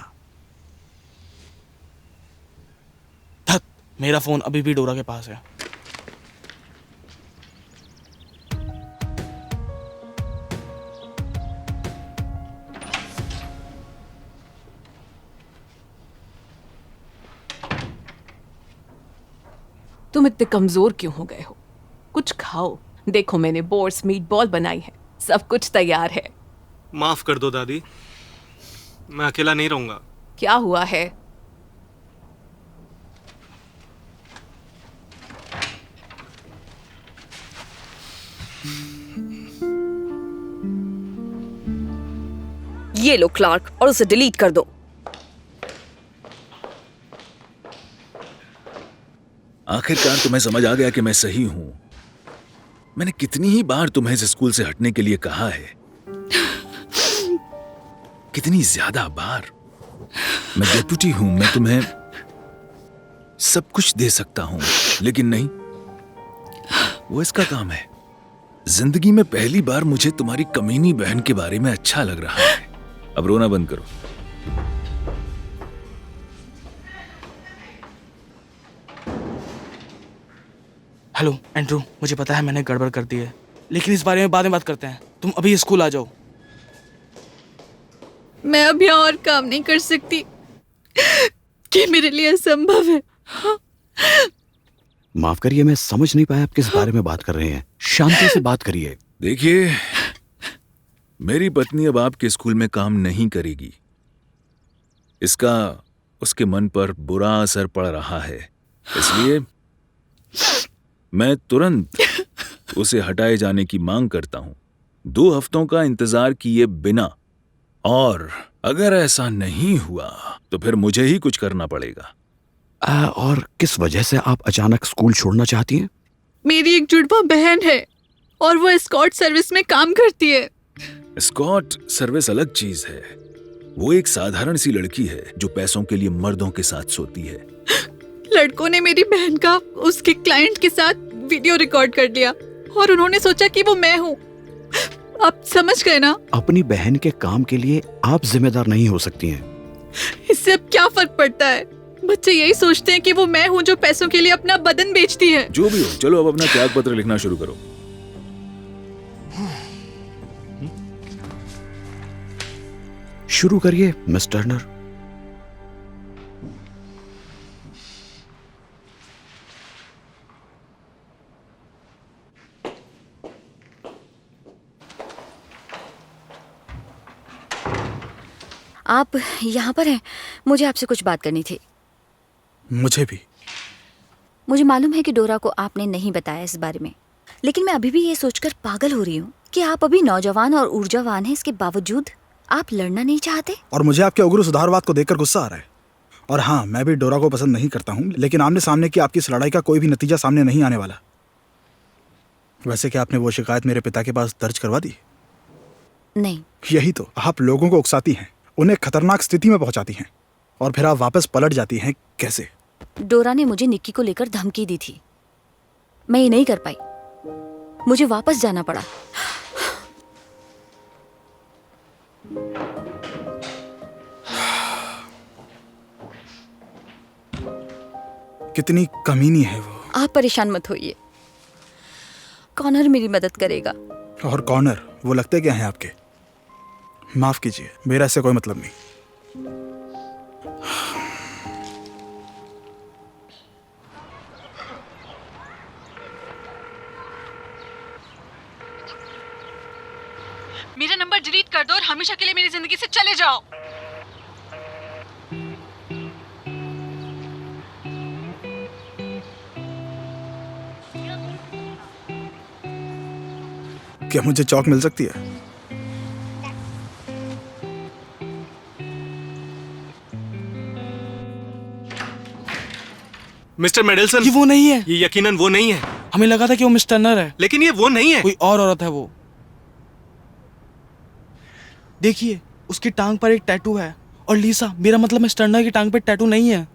धत, मेरा फोन अभी भी डोरा के पास है। तुम इतने कमजोर क्यों हो गए हो? कुछ खाओ। देखो मैंने बोर्स मीट बॉल बनाई है, सब कुछ तैयार है। माफ कर दो दादी, मैं अकेला नहीं रहूंगा। क्या हुआ है? ये लो क्लार्क, और उसे डिलीट कर दो। आखिरकार तुम्हें समझ आ गया कि मैं सही हूं। मैंने कितनी ही बार तुम्हें इस स्कूल से हटने के लिए कहा है, कितनी ज्यादा बार। मैं डेप्यूटी हूं, मैं तुम्हें सब कुछ दे सकता हूं, लेकिन नहीं, वो इसका काम है। जिंदगी में पहली बार मुझे तुम्हारी कमीनी बहन के बारे में अच्छा लग रहा है। अब रोना बंद करो। हेलो एंड्रू, मुझे पता है मैंने गड़बड़ कर दी है, लेकिन इस बारे में बाद में बात करते हैं। तुम अभी स्कूल आ जाओ। मैं अब यहाँ और काम नहीं कर सकती, कि मेरे लिए असंभव है। माफ करिए, मैं समझ नहीं पाया आप किस बारे में बात कर रहे हैं। शांति से बात करिए। देखिए, मेरी पत्नी अब आपके स्कूल में काम नहीं करेगी। इसका उसके मन पर बुरा असर पड़ रहा है, इसलिए मैं तुरंत उसे हटाए जाने की मांग करता हूं, 2 हफ्तों का इंतजार किए बिना। और अगर ऐसा नहीं हुआ तो फिर मुझे ही कुछ करना पड़ेगा। और किस वजह से आप अचानक स्कूल छोड़ना चाहती हैं? मेरी एक जुड़वा बहन है और वो एस्कॉर्ट सर्विस में काम करती है। एस्कॉर्ट सर्विस अलग चीज है। वो एक साधारण सी लड़की है जो पैसों के लिए मर्दों के साथ सोती है। लड़कों ने मेरी बहन का उसके क्लाइंट के साथ वीडियो रिकॉर्ड कर लिया और उन्होंने सोचा कि वो मैं हूँ। आप समझ गए ना? अपनी बहन के काम के लिए आप जिम्मेदार नहीं हो सकती हैं। इससे अब क्या फर्क पड़ता है? बच्चे यही सोचते हैं कि वो मैं हूँ जो पैसों के लिए अपना बदन बेचती है। जो भी हो, चलो अब अपना त्याग पत्र लिखना शुरू करो। शुरू करिए मिस टर्नर। आप यहाँ पर हैं? मुझे आपसे कुछ बात करनी थी। मुझे भी। मुझे मालूम है कि डोरा को आपने नहीं बताया इस बारे में, लेकिन मैं अभी भी ये सोचकर पागल हो रही हूँ कि आप अभी नौजवान और ऊर्जावान हैं, इसके बावजूद आप लड़ना नहीं चाहते। और मुझे आपके उग्र सुधारवाद को देखकर गुस्सा आ रहा है। और हाँ, मैं भी डोरा को पसंद नहीं करता हूँ, लेकिन आमने सामने की आपकी इस लड़ाई का कोई भी नतीजा सामने नहीं आने वाला। वैसे क्या आपने वो शिकायत मेरे पिता के पास दर्ज करवा दी? नहीं। यही तो, आप लोगों को उकसाती हैं, उन्हें खतरनाक स्थिति में पहुंचाती हैं, और फिर आप वापस पलट जाती हैं। कैसे? डोरा ने मुझे निक्की को लेकर धमकी दी थी, मैं ये नहीं कर पाई, मुझे वापस जाना पड़ा। कितनी कमीनी है वो। आप परेशान मत होइए, कॉनर मेरी मदद करेगा। और कॉर्नर, वो लगते क्या हैं आपके? माफ कीजिए, मेरा इससे कोई मतलब नहीं। मेरा नंबर डिलीट कर दो और हमेशा के लिए मेरी जिंदगी से चले जाओ। क्या मुझे चौक मिल सकती है? मिस्टर मेडल्सन, ये वो नहीं है। ये यकीनन वो नहीं है। हमें लगा था कि वो मिस टर्नर है, लेकिन ये वो नहीं है। कोई और औरत है वो। देखिए, उसकी टांग पर एक टैटू है। और लीसा, मेरा मतलब मिस टर्नर की टांग पे टैटू नहीं है।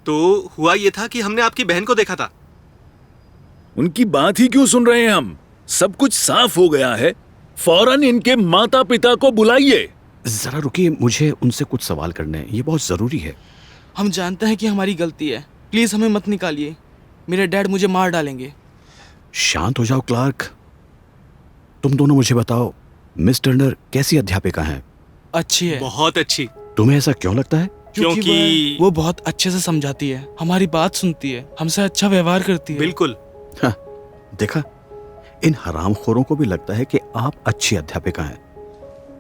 तो हुआ ये था कि हमने आपकी बहन को देखा था। उनकी बात ही क्यों सुन रहे हैं हम? सब कुछ साफ हो गया है। फौरन इनके माता पिता को बुलाइए। जरा रुकिए, मुझे उनसे कुछ सवाल करने हैं, ये बहुत जरूरी है। हम जानते हैं कि हमारी गलती है, प्लीज हमें मत निकालिए। मेरे डैड मुझे मार डालेंगे। शांत हो जाओ क्लार्क। तुम दोनों मुझे बताओ, मिस टर्नर कैसी अध्यापिका हैं? अच्छी है। बहुत अच्छी। तुम्हें ऐसा क्यों लगता है? क्योंकि वो बहुत अच्छे से समझाती है, हमारी बात सुनती है, हमसे अच्छा व्यवहार करती है। बिल्कुल। हाँ, देखा, इन हरामखोरों को भी लगता है कि आप अच्छी अध्यापिका हैं।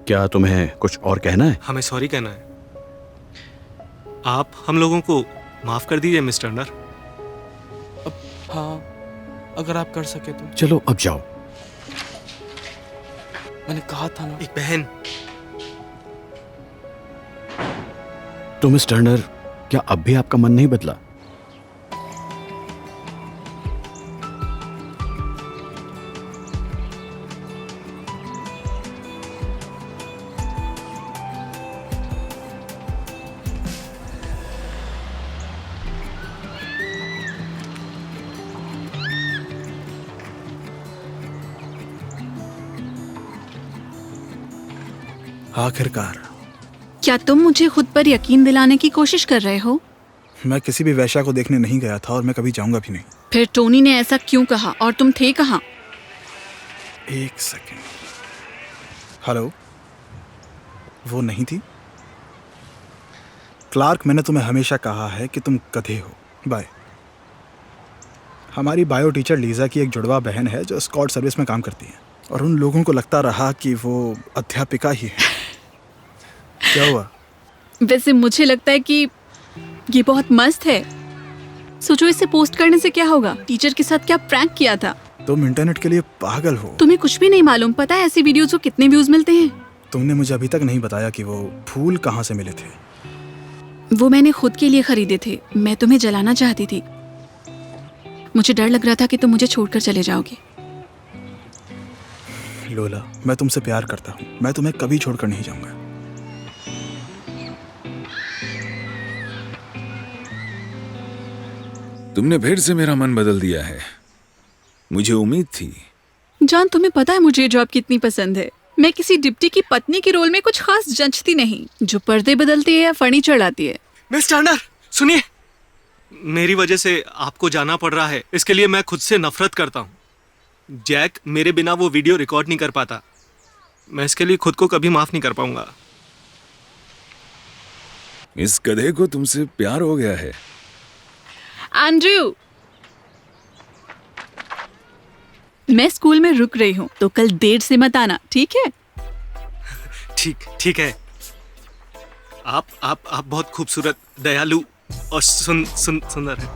क्या तुम्हें कुछ और कहना है? हमें सॉरी कहना है। आप हम लोगों को माफ कर दीजिए मिस टर्नर। हाँ, अगर आप कर सके तो। चलो अब जाओ। मैंने कहा था ना। एक बहन। तो मिस टर्नर, क्या अब भी आपका मन नहीं बदला? आखिरकार। क्या तुम मुझे खुद पर यकीन दिलाने की कोशिश कर रहे हो? मैं किसी भी वैश्या को देखने नहीं गया था और मैं कभी जाऊंगा भी नहीं। फिर टोनी ने ऐसा क्यों कहा और तुम थे कहाँ? एक सेकंड। हेलो, वो नहीं थी? क्लार्क, मैंने तुम्हें हमेशा कहा है कि तुम गधे हो। बाय। हमारी बायो टीचर लीजा की एक जुड़वा बहन है जो स्कॉट सर्विस में काम करती है, और उन लोगों को लगता रहा कि वो अध्यापिका ही है। क्या हुआ? वैसे मुझे लगता है कि ये बहुत मस्त है। सोचो, इसे पोस्ट करने से क्या होगा? टीचर के साथ क्या प्रैंक किया था। तुम इंटरनेट के लिए पागल हो। तुम्हें कुछ भी नहीं मालूम। पता है ऐसी वीडियोस को कितने व्यूज मिलते हैं? तुमने मुझे अभी तक नहीं बताया कि वो फूल कहाँ से मिले थे। वो मैंने खुद के लिए खरीदे थे। मैं तुम्हें जलाना चाहती थी। मुझे डर लग रहा था कि तुम मुझे छोड़कर चले जाओगे। लोला, मैं तुमसे प्यार करता हूँ। मैं तुम्हें कभी छोड़कर नहीं जाऊंगा। तुमने फिर से मेरा मन बदल दिया है। मुझे उम्मीद थी। जान, तुम्हें पता है मुझे ये जॉब कितनी पसंद है। मैं किसी डिप्टी की पत्नी के रोल में कुछ खास जंचती नहीं, जो पर्दे बदलती है या फर्नीचर लाती है। मिस टर्नर, सुनिए। मेरी वजह से आपको जाना पड़ रहा है, इसके लिए मैं खुद से नफरत करता हूँ। जैक मेरे बिना वो वीडियो रिकॉर्ड नहीं कर पाता। मैं इसके लिए खुद को कभी माफ नहीं कर पाऊंगा। इस गधे को तुमसे प्यार हो गया है। एंड्रयू, मैं स्कूल में रुक रही हूँ, तो कल देर से मत आना, ठीक है? ठीक है। आप बहुत खूबसूरत, दयालु और सुंदर हैं।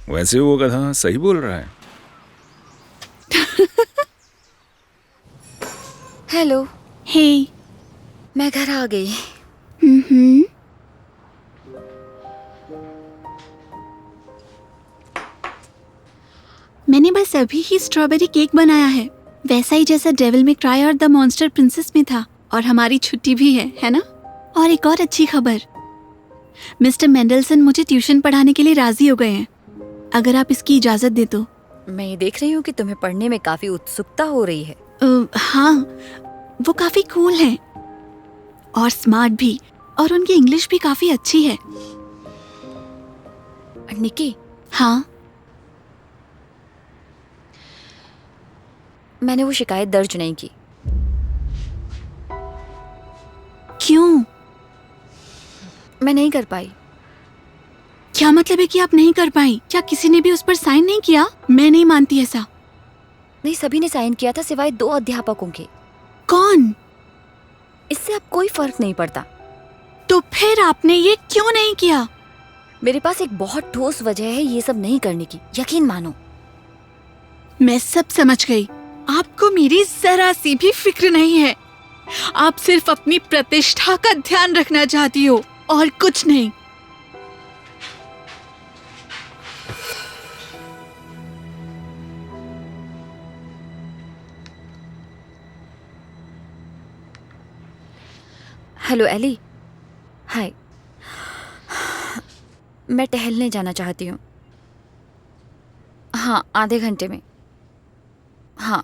वैसे वो गधा सही बोल रहा है। हेलो। हे, मैं घर आ गई। मैंने बस अभी ही स्ट्रॉबेरी केक बनाया है, वैसा ही जैसा डेविल में क्राई और द मॉन्स्टर प्रिंसेस में था। और हमारी छुट्टी भी है ना? और एक और अच्छी खबर, मिस्टर मेंडलसन मुझे ट्यूशन पढ़ाने के लिए राजी हो गए हैं, अगर आप इसकी इजाजत दे तो। मैं ये देख रही हूँ कि तुम्हें पढ़ने में काफी उत्सुकता हो रही है। हाँ, वो काफी कूल हैं और स्मार्ट भी, और उनकी इंग्लिश भी काफी अच्छी है। निकी। हाँ, मैंने वो शिकायत दर्ज नहीं की। क्यों? मैं नहीं कर पाई। क्या मतलब है कि आप नहीं कर पाई? क्या किसी ने भी उस पर साइन नहीं किया? मैं नहीं मानती ऐसा। नहीं, सभी ने साइन किया था सिवाय 2 अध्यापकों के। कौन? इससे अब कोई फर्क नहीं पड़ता। तो फिर आपने ये क्यों नहीं किया? मेरे पास एक बहुत ठोस वजह है ये सब नहीं करने की, यकीन मानो। मैं सब समझ गई। आपको मेरी जरा सी भी फिक्र नहीं है। आप सिर्फ अपनी प्रतिष्ठा का ध्यान रखना चाहती हो और कुछ नहीं। Hello Ellie. हाय। मैं टहलने जाना चाहती हूँ। हाँ, आधे घंटे में। हाँ।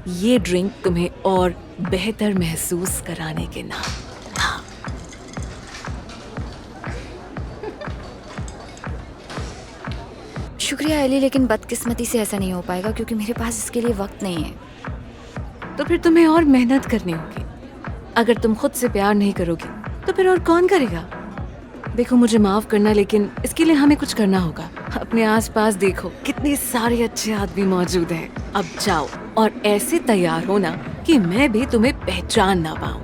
ये ड्रिंक तुम्हें और बेहतर महसूस कराने के नाम। शुक्रिया एली, लेकिन बदकिस्मती से ऐसा नहीं हो पाएगा क्योंकि मेरे पास इसके लिए वक्त नहीं है। तो फिर तुम्हें और मेहनत करनी होगी। अगर तुम खुद से प्यार नहीं करोगी तो फिर और कौन करेगा? देखो, मुझे माफ करना, लेकिन इसके लिए हमें कुछ करना होगा। अपने आसपास देखो, कितने सारे अच्छे आदमी मौजूद हैं। अब जाओ और ऐसे तैयार हो ना कि मैं भी तुम्हें पहचान ना पाऊं।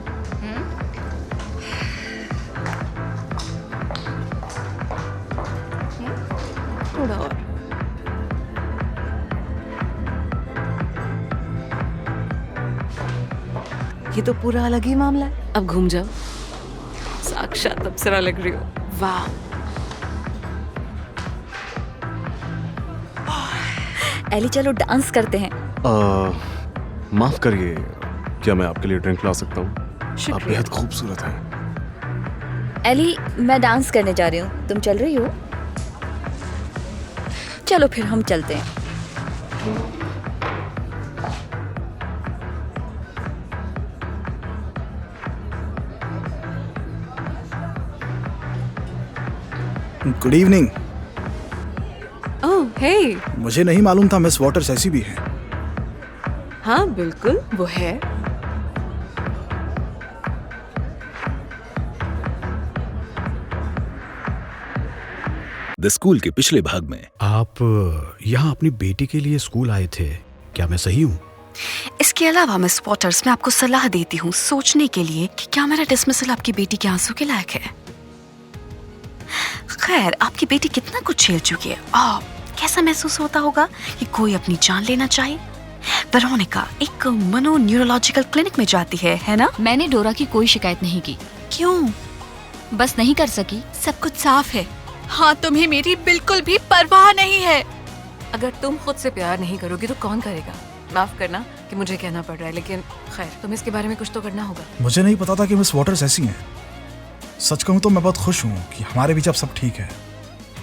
थोड़ा और। ये तो पूरा अलग ही मामला है। अब घूम जाओ, साक्षात अप्सरा लग रही हो। वाह। एली, चलो डांस करते हैं। माफ करिए, क्या मैं आपके लिए ड्रिंक ला सकता हूँ? आप बेहद खूबसूरत हैं। एली, मैं डांस करने जा रही हूँ, तुम चल रही हो? चलो फिर हम चलते हैं। Good evening. Oh, hey. मुझे नहीं मालूम था मिस वॉटर्स ऐसी भी है। हाँ बिल्कुल, वो है। द स्कूल के पिछले भाग में आप यहाँ अपनी बेटी के लिए स्कूल आए थे, क्या मैं सही हूँ? इसके अलावा मिस वॉटर्स, मैं आपको सलाह देती हूँ सोचने के लिए कि क्या मेरा डिसमिसल आपकी बेटी के आंसू के लायक है। खैर, आपकी बेटी कितना कुछ झेल चुकी है। कैसा महसूस होता होगा कि कोई अपनी जान लेना चाहे। वेरोनिका एक मनो न्यूरोलॉजिकल क्लिनिक में जाती है ना? मैंने डोरा की कोई शिकायत नहीं की। क्यों? बस नहीं कर सकी। सब कुछ साफ है। हाँ, तुम्हें मेरी बिल्कुल भी परवाह नहीं है। अगर तुम खुद से प्यार नहीं करोगी तो कौन करेगा? माफ करना कि मुझे कहना पड़ रहा है, लेकिन खैर, तुम्हें इसके बारे में कुछ तो करना होगा। मुझे नहीं पता था कि मिस वॉटर्स ऐसी हैं। सच कहूँ तो मैं बहुत खुश हूँ कि हमारे बीच अब सब ठीक है।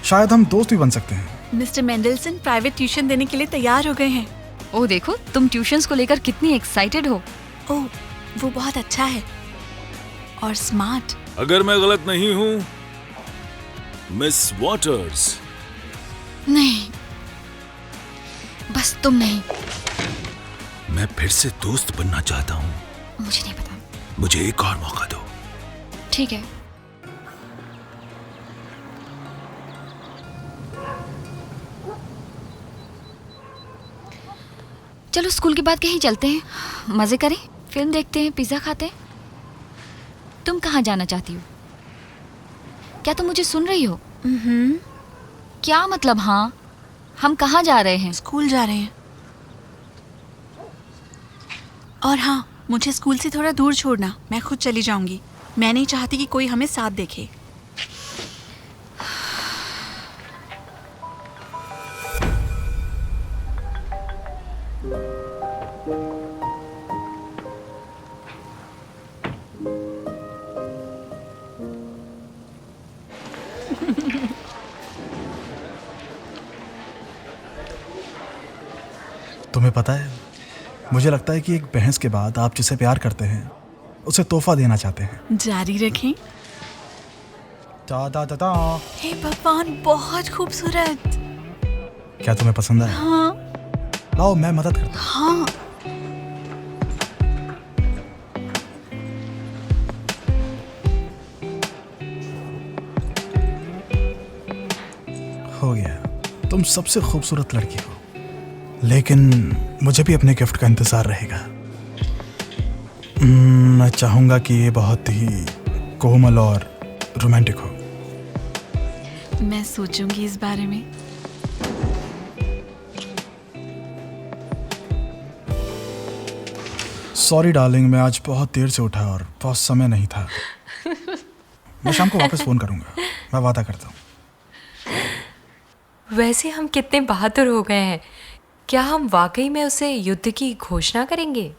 शायद हम दोस्त भी बन सकते हैं। मिस्टर मेंडलसन प्राइवेट ट्यूशन देने के लिए तैयार हो गए हैं। ओह देखो, तुम ट्यूशंस को लेकर कितनी एक्साइटेड हो। ओह, वो बहुत अच्छा है और स्मार्ट। अगर मैं गलत नहीं हूँ, मिस वॉटर्स। नहीं, बस तुम नहीं। मैं फिर से दोस्त बनना चाहता हूँ। मुझे नहीं पता। मुझे एक और मौका दो। ठीक है। चलो स्कूल के बाद कहीं चलते हैं, मजे करें, फिल्म देखते हैं, पिज्जा खाते हैं। तुम कहाँ जाना चाहती हो? क्या तुम मुझे सुन रही हो? क्या मतलब? हाँ, हम कहाँ जा रहे हैं? स्कूल जा रहे हैं। और हाँ, मुझे स्कूल से थोड़ा दूर छोड़ना, मैं खुद चली जाऊंगी। मैं नहीं चाहती कि कोई हमें साथ देखे। तुम्हें पता है, मुझे लगता है कि एक बहस के बाद आप जिसे प्यार करते हैं उसे तोहफा देना चाहते हैं। जारी रखें। ता ता ता ता। हे भगवान, बहुत खूबसूरत। क्या तुम्हें पसंद है? हाँ। लाओ, मैं मदद करता हूँ। हाँ। हो गया, तुम सबसे खूबसूरत लड़की हो, लेकिन मुझे भी अपने गिफ्ट का इंतज़ार रहेगा। मैं चाहूँगा कि ये बहुत ही कोमल और रोमांटिक हो। मैं सोचूंगी इस बारे में। सॉरी डार्लिंग, मैं आज बहुत देर से उठा और बहुत समय नहीं था। मैं शाम को वापस फ़ोन करूँगा, मैं वादा करता हूँ। वैसे हम कितने बहादुर हो गए हैं। क्या हम वाकई में उसे युद्ध की घोषणा करेंगे?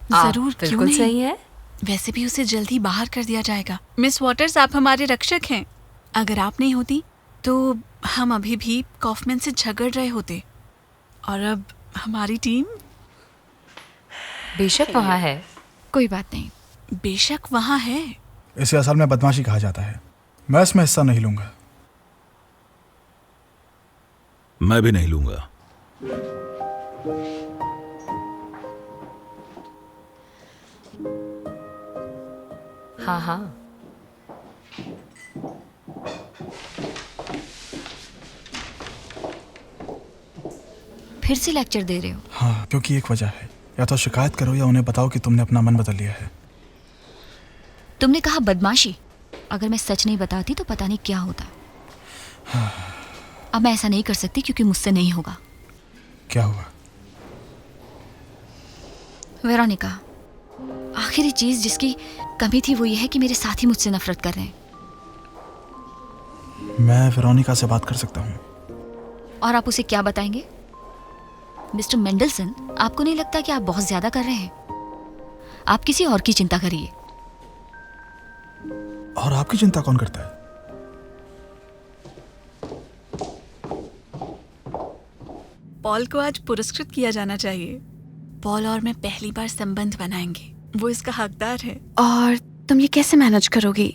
जरूर, क्यों बिल्कुल नहीं? सही है। वैसे भी उसे जल्दी बाहर कर दिया जाएगा। मिस वॉटर्स, आप हमारे रक्षक हैं। अगर आप नहीं होती तो हम अभी भी कॉफमैन से झगड़ रहे होते, और अब हमारी टीम बेशक वहाँ है। कोई बात नहीं, बेशक वहाँ है। इसे असल में बदमाशी कहा जाता है। मैं इसमें हिस्सा नहीं लूँगा। मैं भी नहीं लूंगा। हाँ हाँ, फिर से लेक्चर दे रहे हो? हाँ, क्योंकि एक वजह है। या तो शिकायत करो या उन्हें बताओ कि तुमने अपना मन बदल लिया है। तुमने कहा बदमाशी। अगर मैं सच नहीं बताती तो पता नहीं क्या होता। अब मैं ऐसा नहीं कर सकती क्योंकि मुझसे नहीं होगा। क्या हुआ? वेरोनिका, आखिरी चीज जिसकी कमी थी वो ये है कि मेरे साथी मुझसे नफरत कर रहे हैं। मैं वेरोनिका से बात कर सकता हूँ। और आप उसे क्या बताएंगे? मिस्टर मेंडलसन, आपको नहीं लगता कि आप बहुत ज्यादा कर रहे हैं? आप किसी और की चिंता करिए। और आपकी चिंता कौन करता है? पॉल को आज पुरस्कृत किया जाना चाहिए। पॉल और मैं पहली बार संबंध बनाएंगे, वो इसका हकदार है। और तुम ये कैसे मैनेज करोगी?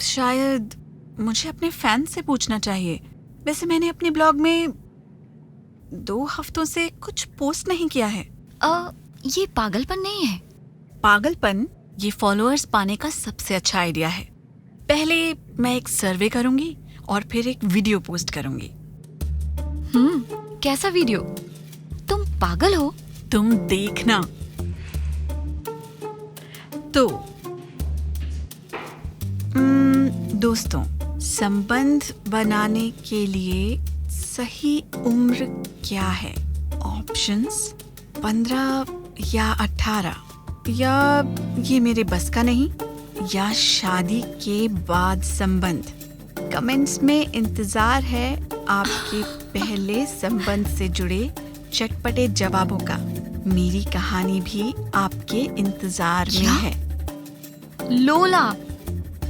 शायद मुझे अपने फैन से पूछना चाहिए। वैसे मैंने अपने ब्लॉग में 2 हफ्तों से कुछ पोस्ट नहीं किया है। ये पागलपन नहीं है। पागलपन ये फॉलोअर्स पाने का सबसे अच्छा आइडिया है। पहले मैं एक सर्वे करूंगी और फिर एक वीडियो पोस्ट करूंगी। कैसा वीडियो? तुम पागल हो? तुम देखना। तो दोस्तों, संबंध बनाने के लिए सही उम्र क्या है? ऑप्शंस 15 या 18, या ये मेरे बस का नहीं, या शादी के बाद संबंध। कमेंट्स में इंतजार है आपके पहले संबंध से जुड़े चटपटे जवाबों का। मेरी कहानी भी आपके इंतजार में है। लोला,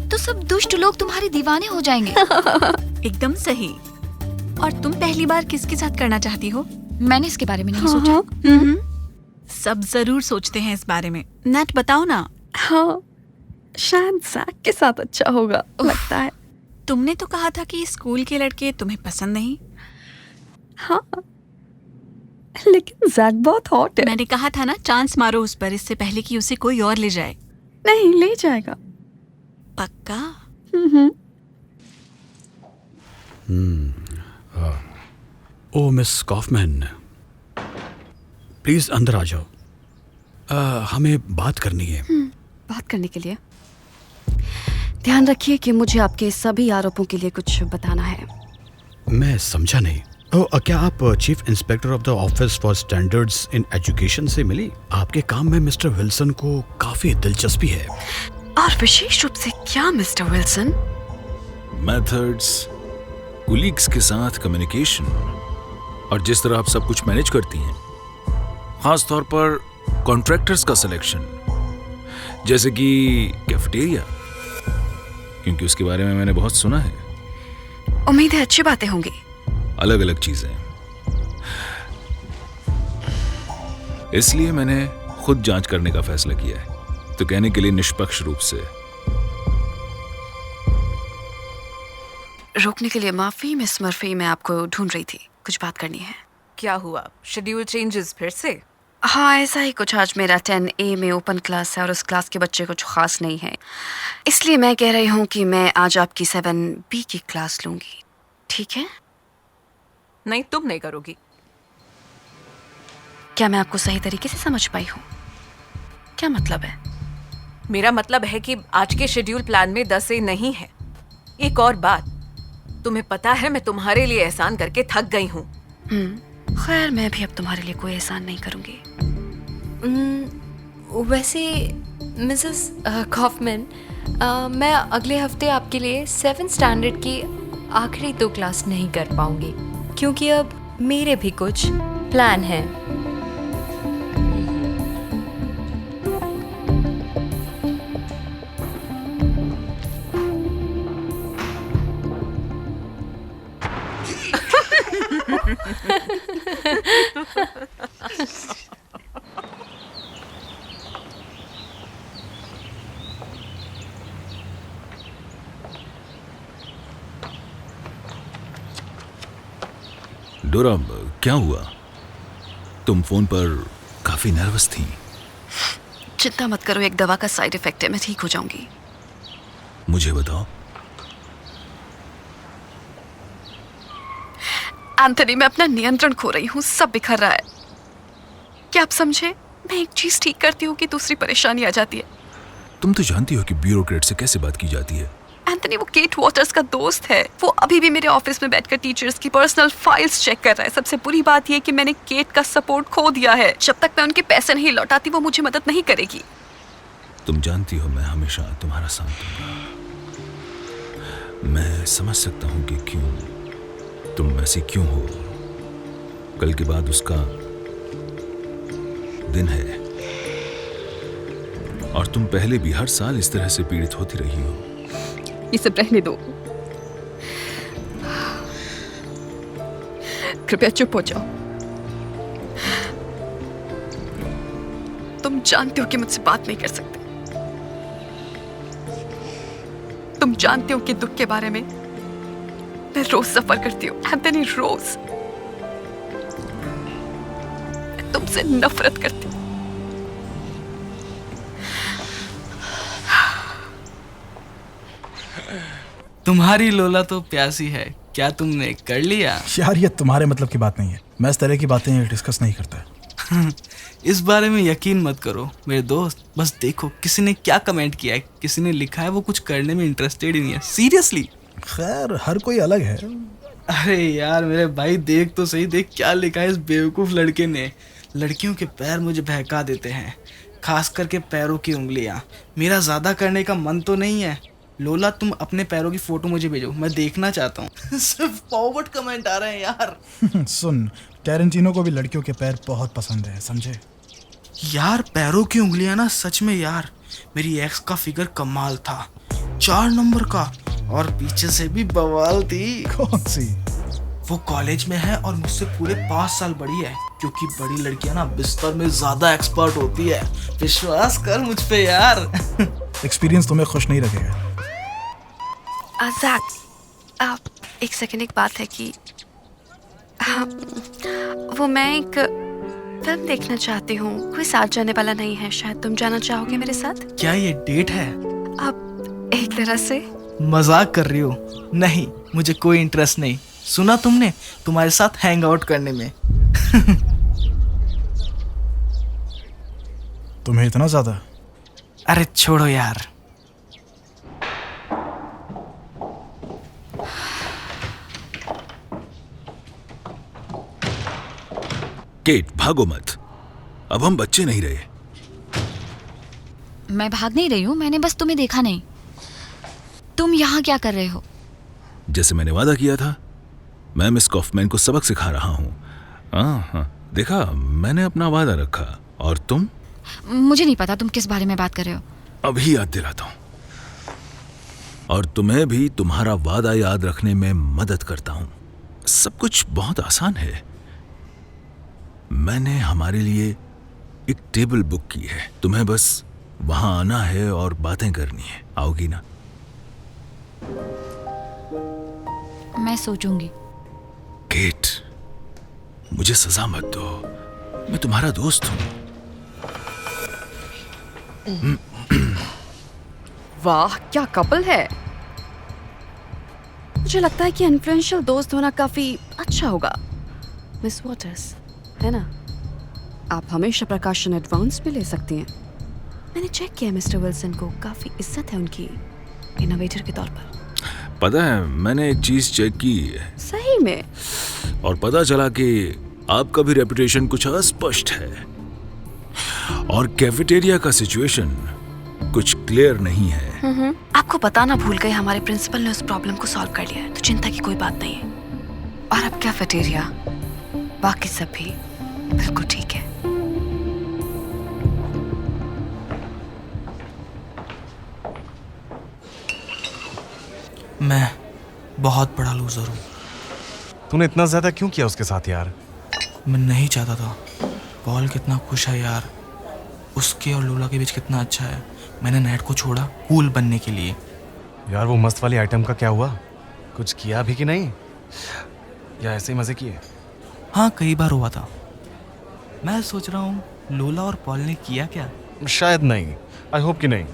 तो सब दुष्ट लोग तुम्हारे दीवाने हो जाएंगे। एकदम सही। और तुम पहली बार किसके साथ करना चाहती हो? मैंने इसके बारे में नहीं सोचा। सब जरूर सोचते हैं इस बारे में। नेट बताओ ना। हाँ, शायद जैक के साथ अच्छा होगा लगता है। तुमने तो कहा था कि स्कूल के लड़के तुम्हें पसंद नहीं। हाँ, लेकिन जैक बहुत हॉट है। मैंने कहा था ना, चांस मारो उस पर, इससे पहले कि उसे कोई और ले जाए। नहीं ले जाएगा। पक्का? ओ मिस कॉफमैन, प्लीज अंदर आ जाओ। हमें बात करनी है। बात करने के लिए ध्यान रखिए कि मुझे आपके सभी आरोपों के लिए कुछ बताना है। मैं समझा नहीं। क्या आप chief inspector of the office for standards in education से मिली? आपके काम में मिस्टर विल्सन को काफी दिलचस्पी है। और विशेष रूप से क्या मिस्टर विल्सन? मेथड्स, कुलीग्स के साथ कम्युनिकेशन, और जिस तरह आप सब कुछ मैनेज करती हैं, खास तौर पर कॉन्ट्रैक्टर्स का सिलेक्शन, जैसे कि कैफेटेरिया, क्योंकि उसके बारे में मैंने बहुत सुना है। उम्मीद है अच्छी बातें होंगी। अलग अलग चीजें, इसलिए मैंने खुद जांच करने का फैसला किया है। तो कहने के लिए निष्पक्ष रूप से। रोकने के लिए माफी मिस मर्फी, मैं आपको ढूंढ रही थी, कुछ बात करनी है। क्या हुआ? शेड्यूल चेंजेस फिर से? हाँ, ऐसा ही कुछ। आज मेरा 10A में ओपन क्लास है और उस क्लास के बच्चे कुछ खास नहीं है, इसलिए मैं कह रही हूँ कि मैं आज आपकी 7B की क्लास लूंगी। ठीक है? नहीं, तुम नहीं करोगी। क्या मैं आपको सही तरीके से समझ पाई हूँ? क्या मतलब है? मेरा मतलब है कि आज के शेड्यूल प्लान में 10 से नहीं है। एक और बात, तुम्हें पता है मैं तुम्हारे लिए एहसान करके थक गई हूँ। खैर, मैं भी अब तुम्हारे लिए कोई एहसान नहीं करूंगी। वैसे मिसेस कॉफमैन, मैं अगले हफ्ते आपके लिए 7th स्टैंडर्ड की आखिरी 2 क्लास नहीं कर पाऊंगी क्योंकि अब मेरे भी कुछ प्लान हैं। डोरा, क्या हुआ? तुम फोन पर काफी नर्वस थी। चिंता मत करो, एक दवा का साइड इफेक्ट है, मैं ठीक हो जाऊंगी। मुझे बताओ। एंथनी, मैं अपना नियंत्रण खो रही हूँ, सब बिखर रहा है। क्या आप समझे? मैं एक चीज ठीक करती हूँ कि दूसरी परेशानी आ जाती है। तुम तो जानती हो कि ब्यूरोक्रेट से कैसे बात की जाती है। एंथनी, वो केट वॉटर्स का दोस्त है। वो अभी भी मेरे ऑफिस में बैठकर टीचर्स की पर्सनल फाइल्स चेक कर रहा है। सबसे बुरी बात ये कि मैंने केट का सपोर्ट खो दिया है। जब तक मैं उनके पैसे नहीं लौटाती वो मुझे मदद नहीं करेगी। तुम जानती हो मैं हमेशा तुम्हारा साथ दूंगा। मैं समझ सकता हूँ कि क्यों तुम ऐसी क्यों हो। कल के बाद उसका दिन है और तुम पहले भी हर साल इस तरह से पीड़ित होती रही हो। ये सब रहने दो, कृपया चुप हो जाओ। तुम जानते हो कि मुझसे बात नहीं कर सकते। तुम जानते हो कि दुख के बारे में मैं रोज सफर करती हूँ एंथनी, रोज। मैं तुमसे नफरत करती हूँ। तुम्हारी लोला तो प्यासी है, क्या तुमने कर लिया? यार, ये तुम्हारे मतलब की बात नहीं है। मैं इस तरह की बातें डिस्कस नहीं करता। इस बारे में यकीन मत करो मेरे दोस्त। बस देखो किसी ने क्या कमेंट किया है, किसी ने लिखा है वो कुछ करने में इंटरेस्टेड ही नहीं है। सीरियसली। खैर, हर कोई अलग है। अरे यार मेरे भाई, देख तो सही, देख क्या लिखा है इस बेवकूफ लड़के ने। लड़कियों के पैर मुझे बहका देते हैं, खास करके पैरों की उंगलियां। मेरा ज्यादा करने का मन तो नहीं है। लोला, तुम अपने पैरों की फोटो मुझे भेजो, मैं देखना चाहता हूँ। सिर्फ फॉरवर्ड कमेंट आ रहे हैं यार। सुन, टैरेंटिनो को भी लड़कियों के पैर बहुत पसंद है, समझे? यार पैरों की उंगलियां ना, सच में यार, मेरी एक्स का फिगर कमाल था, 4 नंबर का, और पीछे से भी बवाल थी। कौन सी? वो कॉलेज में है और मुझसे पूरे 5 साल बड़ी है, क्योंकि बड़ी लड़कियां ना बिस्तर में ज्यादा एक्सपर्ट होती है। विश्वास कर मुझ पे यार। एक्सपीरियंस तुम्हें खुश नहीं रखेगा। ज़ैक, आप एक सेकंड, एक बात है कि वो मैं एक फिल्म देखना चाहती हूँ। कोई साथ जाने वाला नहीं है, शायद तुम जाना चाहोगे मेरे साथ? क्या ये डेट है? अब एक तरह से। मजाक कर रही हो? नहीं, मुझे कोई इंटरेस्ट नहीं। सुना तुमने, तुम्हारे साथ हैंग आउट करने में। तुम्हें इतना ज्यादा? अरे छोड़ो यार। केट, भागो मत, अब हम बच्चे नहीं रहे। मैं भाग नहीं रही हूँ, मैंने बस तुम्हें देखा नहीं। तुम यहाँ क्या कर रहे हो? जैसे मैंने वादा किया था, मैं मिस कॉफमैन को सबक सिखा रहा हूँ। हाँ, देखा, मैंने अपना वादा रखा। और तुम? मुझे नहीं पता तुम किस बारे में बात कर रहे हो। अभी याद दिलाता हूँ। और तुम्हें भी तुम्हारा वादा याद रखने में मदद करता हूँ। सब कुछ बहुत आसान है। मैंने हमारे लिए एक टेबल बुक की है, तुम्हें बस वहां आना है और बातें करनी है। आओगी ना? मैं सोचूंगी। केट, मुझे सजा मत दो, मैं तुम्हारा दोस्त हूं। वाह, क्या कपल है। मुझे लगता है कि इन्फ्लुएंशियल दोस्त होना काफी अच्छा होगा मिस वॉटर्स, है ना? आप हमेशा प्रकाशन एडवांस भी ले सकती हैं। मैंने चेक किया मिस्टर विल्सन को, काफी इज्जत है उनकी इनोवेटर के तौर पर। पता है, मैंने एक चीज चेक की सही में? और पता चला कि आपका भी रेपुटेशन कुछ अस्पष्ट है और कैफेटेरिया का सिचुएशन कुछ क्लियर नहीं है। आपको बताना भूल गए, हमारे प्रिंसिपल ने उस प्रॉब्लम को सॉल्व कर लिया है, तो चिंता की कोई बात नहीं है। और अब कैफेटेरिया, बाकी सब भी बिल्कुल ठीक है। मैं बहुत बड़ा लूजर हूँ। तूने इतना ज्यादा क्यों किया उसके साथ यार? मैं नहीं चाहता था। पॉल कितना खुश है यार, उसके और लोला के बीच कितना अच्छा है। मैंने नेट को छोड़ा कूल बनने के लिए। यार वो मस्त वाली आइटम का क्या हुआ? कुछ किया भी कि नहीं, या ऐसे ही मजे किए? हाँ, कई बार हुआ था। मैं सोच रहा हूँ लोला और पॉल ने किया क्या? शायद नहीं, आई होप कि नहीं।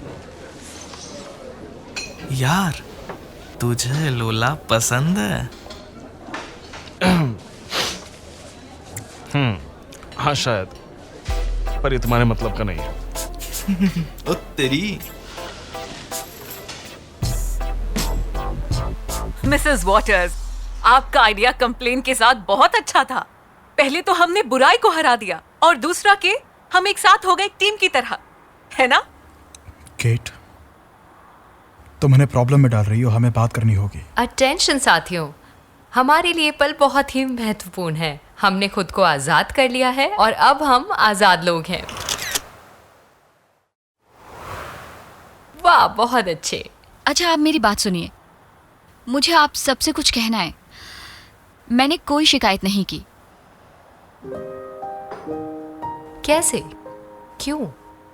यार तुझे लोला पसंद है? हाँ शायद, पर ये तुम्हारे मतलब का नहीं है। ओ तेरी। मिसेस वॉटर्स, आपका आइडिया कंप्लेन के साथ बहुत अच्छा था। पहले तो हमने बुराई को हरा दिया और दूसरा कि हम एक साथ हो गए एक टीम की तरह, है ना? केट, तुम हमें प्रॉब्लम में डाल रही हो, हमें बात करनी होगी। अटेंशन साथियों, हमारे लिए पल बहुत ही महत्वपूर्ण है। हमने खुद को आजाद कर लिया है और अब हम आजाद लोग हैं। वाह, बहुत अच्छे। अच्छा, आप मेरी बात सुनिए। मुझे आप सबसे कुछ कहना है। मैंने कोई शिकायत नहीं की। कैसे? क्यों?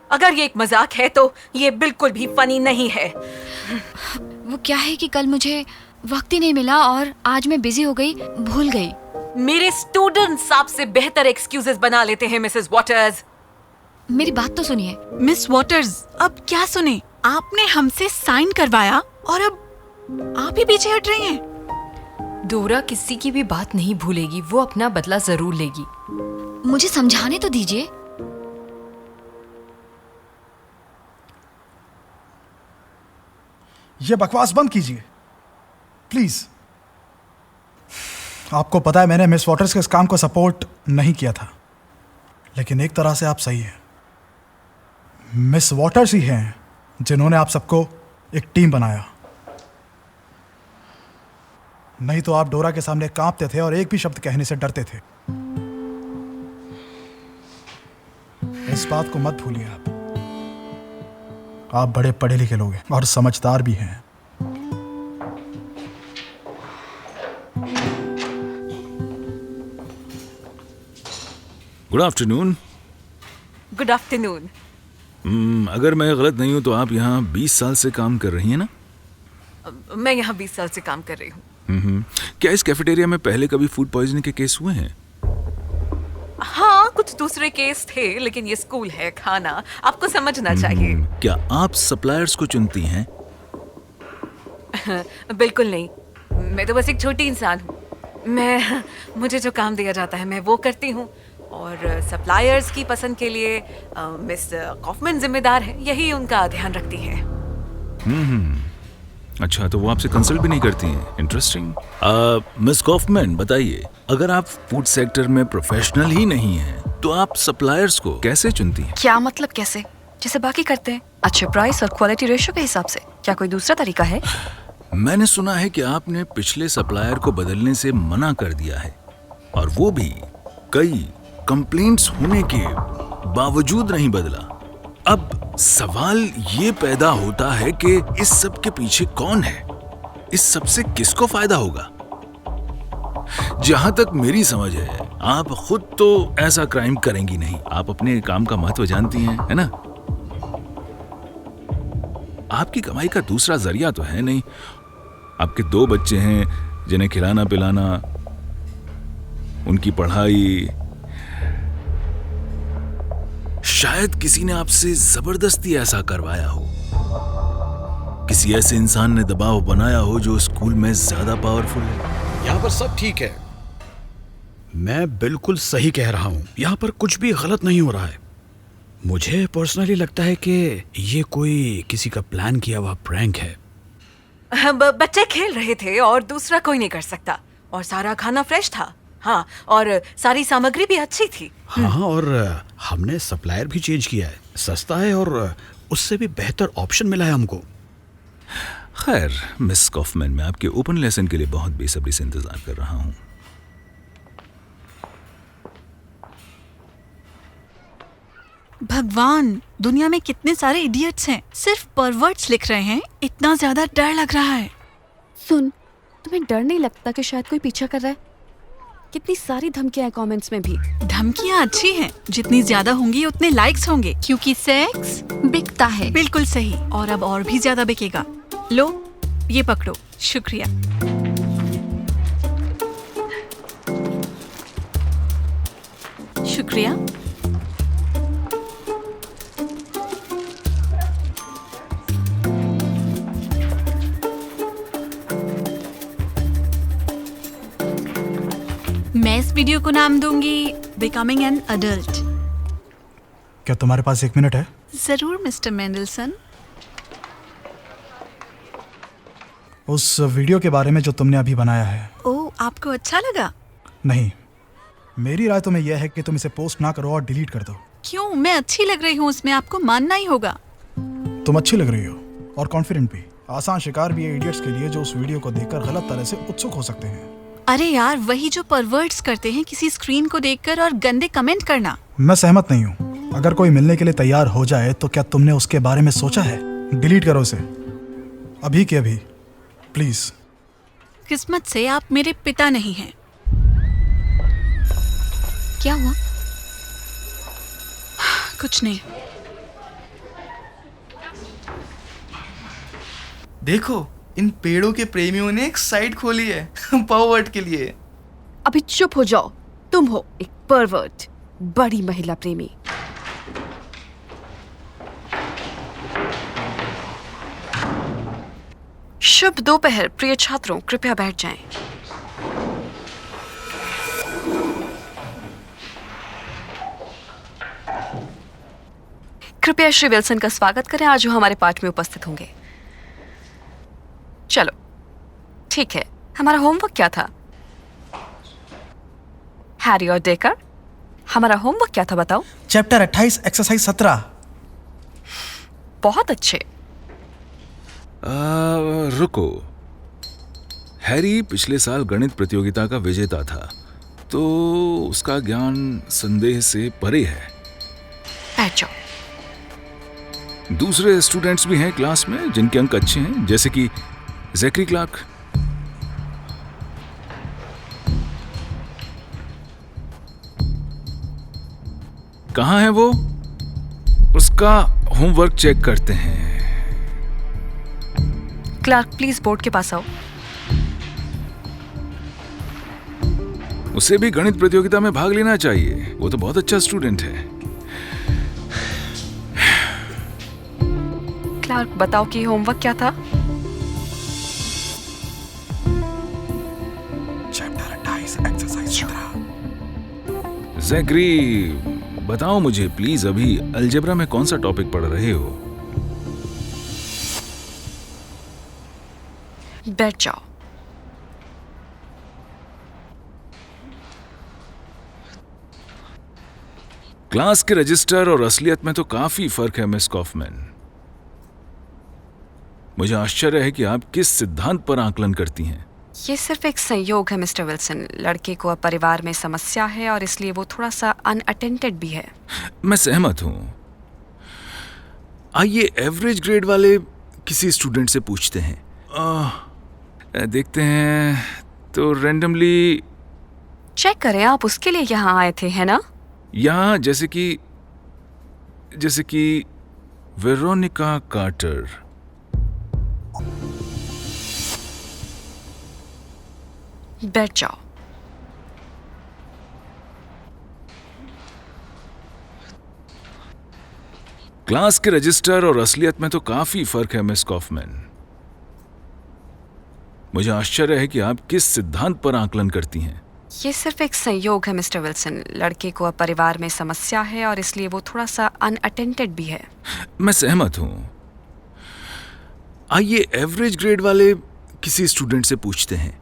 अगर ये एक मजाक है तो ये बिल्कुल भी फनी नहीं है। वो क्या है कि कल मुझे वक्त ही नहीं मिला और आज मैं बिजी हो गई, भूल गई। मेरे स्टूडेंट्स आपसे बेहतर एक्सक्यूजेस बना लेते हैं मिसेस वॉटर्स। मेरी बात तो सुनिए। मिस वॉटर्स, अब क्या सुने? आपने हमसे साइन करवाया और अब आप ही पीछे हट रही हैं। डोरा किसी की भी बात नहीं भूलेगी, वो अपना बदला जरूर लेगी। मुझे समझाने तो दीजिए। ये बकवास बंद कीजिए प्लीज। आपको पता है मैंने मिस वॉटर्स के इस काम को सपोर्ट नहीं किया था, लेकिन एक तरह से आप सही हैं। मिस वॉटर्स ही हैं जिन्होंने आप सबको एक टीम बनाया। नहीं तो आप डोरा के सामने कांपते थे और एक भी शब्द कहने से डरते थे। इस बात को मत भूलिए। आप बड़े पढ़े लिखे लोग हैं और समझदार भी हैं। Good afternoon. Good afternoon. अगर मैं गलत नहीं हूं तो आप यहाँ 20 साल से काम कर रही हैं ना? मैं यहाँ 20 साल से काम कर रही हूँ। क्या इस कैफेटेरिया में पहले कभी फूड पॉइजनिंग के केस हुए हैं? हाँ, कुछ दूसरे केस थे, लेकिन ये स्कूल है, खाना आपको समझना चाहिए। क्या आप सप्लायर्स को चुनती हैं? बिल्कुल नहीं, मैं तो बस एक छोटी इंसान हूँ। मुझे जो काम दिया जाता है मैं वो करती हूँ और सप्लायर्स की पसंद के लिए मिस कॉफमैन जिम्मेदार है, यही उनका ध्यान रखती है। अच्छा, तो वो आपसे कंसल्ट भी नहीं करती हैं? इंटरेस्टिंग। मिस कॉफमैन बताइए, अगर आप फूड सेक्टर में प्रोफेशनल ही नहीं हैं तो आप सप्लायर्स को कैसे चुनती हैं? क्या मतलब कैसे? जैसे बाकी करते हैं, अच्छे प्राइस और क्वालिटी रेशियो के हिसाब से। क्या कोई दूसरा तरीका है? मैंने सुना है कि आपने पिछले सप्लायर को बदलने से मना कर दिया है, और वो भी कई कंप्लेंट्स होने के बावजूद नहीं बदला। अब सवाल ये पैदा होता है कि इस सब के पीछे कौन है? इस सब से किसको फायदा होगा? जहां तक मेरी समझ है, आप खुद तो ऐसा क्राइम करेंगी नहीं। आप अपने काम का महत्व जानती हैं, है ना? आपकी कमाई का दूसरा जरिया तो है नहीं। आपके 2 बच्चे हैं जिन्हें खिलाना पिलाना, उनकी पढ़ाई। शायद किसी ने आपसे जबरदस्ती ऐसा करवाया हो। किसी ऐसे इंसान ने दबाव बनाया हो जो स्कूल में ज्यादा पावरफुल है। यहाँ पर सब ठीक है। मैं बिल्कुल सही कह रहा हूँ, यहाँ पर कुछ भी गलत नहीं हो रहा है। मुझे पर्सनली लगता है कि ये कोई किसी का प्लान किया हुआ प्रैंक है। बच्चे खेल रहे थे और दूसरा कोई नहीं कर सकता, और सारा खाना फ्रेश था। हाँ, और सारी सामग्री भी अच्छी थी। हाँ, और हमने सप्लायर भी चेंज किया है, सस्ता है और उससे भी बेहतर ऑप्शन मिला है हमको। खैर मिस कॉफमैन, मैं आपके ओपन लेसन के लिए बहुत बेसब्री से इंतजार कर रहा हूँ। भगवान, दुनिया में कितने सारे इडियट्स हैं, सिर्फ परवर्ट्स लिख रहे हैं। इतना ज्यादा डर लग रहा है। सुन, तुम्हें डर नहीं लगता कि शायद कोई पीछा कर रहा है? कितनी सारी धमकियां हैं कमेंट्स में भी। धमकियां अच्छी हैं, जितनी ज्यादा होंगी उतने लाइक्स होंगे, क्योंकि सेक्स बिकता है। बिल्कुल सही, और अब और भी ज्यादा बिकेगा। लो, ये पकड़ो। शुक्रिया। शुक्रिया। मैं इस वीडियो को नाम दूंगी बिकमिंग एन अडल्ट। क्या तुम्हारे पास 1 मिनट है? जरूर मिस्टर मेंडलसन। उस वीडियो के बारे में जो तुमने अभी बनाया है। ओह, आपको अच्छा लगा? नहीं, मेरी राय तुम्हें यह है कि तुम इसे पोस्ट ना करो और डिलीट कर दो। क्यों? मैं अच्छी लग रही हूँ उसमें, आपको मानना ही होगा। तुम अच्छी लग रही हो और कॉन्फिडेंट भी। आसान शिकार भी है इडियट्स के लिए जो उस वीडियो को देखकर गलत तरह से उत्सुक हो सकते हैं। अरे यार, वही जो परवर्ट्स करते हैं, किसी स्क्रीन को देखकर और गंदे कमेंट करना। मैं सहमत नहीं हूँ। अगर कोई मिलने के लिए तैयार हो जाए तो क्या तुमने उसके बारे में सोचा है? डिलीट करो उसे, अभी के अभी, प्लीज। किस्मत से आप मेरे पिता नहीं हैं। क्या हुआ? कुछ नहीं। देखो, इन पेड़ों के प्रेमियों ने एक साइट खोली है परवर्ट के लिए। अभी चुप हो जाओ, तुम हो एक परवर्ट, बड़ी महिला प्रेमी। शुभ दोपहर प्रिय छात्रों, कृपया बैठ जाएं। कृपया श्री विल्सन का स्वागत करें, आज वो हमारे पाठ में उपस्थित होंगे। चलो ठीक है, हमारा होमवर्क क्या था? हैरी और डेकर, हमारा होमवर्क क्या था बताओ? Chapter 28 exercise 17। बहुत अच्छे। रुको, हैरी पिछले साल गणित प्रतियोगिता का विजेता था, तो उसका ज्ञान संदेह से परे है। बैठ जाओ। दूसरे स्टूडेंट्स भी हैं क्लास में जिनके अंक अच्छे हैं, जैसे कि ज़ैकरी क्लार्क। कहाँ है वो? उसका होमवर्क चेक करते हैं। क्लार्क प्लीज बोर्ड के पास आओ। उसे भी गणित प्रतियोगिता में भाग लेना चाहिए, वो तो बहुत अच्छा स्टूडेंट है। क्लार्क बताओ कि होमवर्क क्या था? Chapter 28 exercise 17। ज़ैकरी, बताओ मुझे प्लीज, अभी अलजेब्रा में कौन सा टॉपिक पढ़ रहे हो? बैठ जाओ। क्लास के रजिस्टर और असलियत में तो काफी फर्क है मिस कॉफमैन। मुझे आश्चर्य है कि आप किस सिद्धांत पर आकलन करती हैं। ये सिर्फ एक संयोग है मिस्टर विल्सन। लड़के को अब परिवार में समस्या है और इसलिए वो थोड़ा सा अनअटेंडेड भी है। मैं सहमत हूं। आइए एवरेज ग्रेड वाले किसी स्टूडेंट से पूछते हैं। देखते हैं तो रैंडमली चेक करें। आप उसके लिए यहाँ आए थे, है ना? यहाँ जैसे कि वेरोनिका कार्टर। बैठ जाओ। क्लास के रजिस्टर और असलियत में तो काफी फर्क है मिस कॉफमैन। मुझे आश्चर्य है कि आप किस सिद्धांत पर आकलन करती हैं। ये सिर्फ एक संयोग है मिस्टर विल्सन। लड़के को अब परिवार में समस्या है और इसलिए वो थोड़ा सा अनअटेंडेड भी है। मैं सहमत हूं। आइए एवरेज ग्रेड वाले किसी स्टूडेंट से पूछते हैं।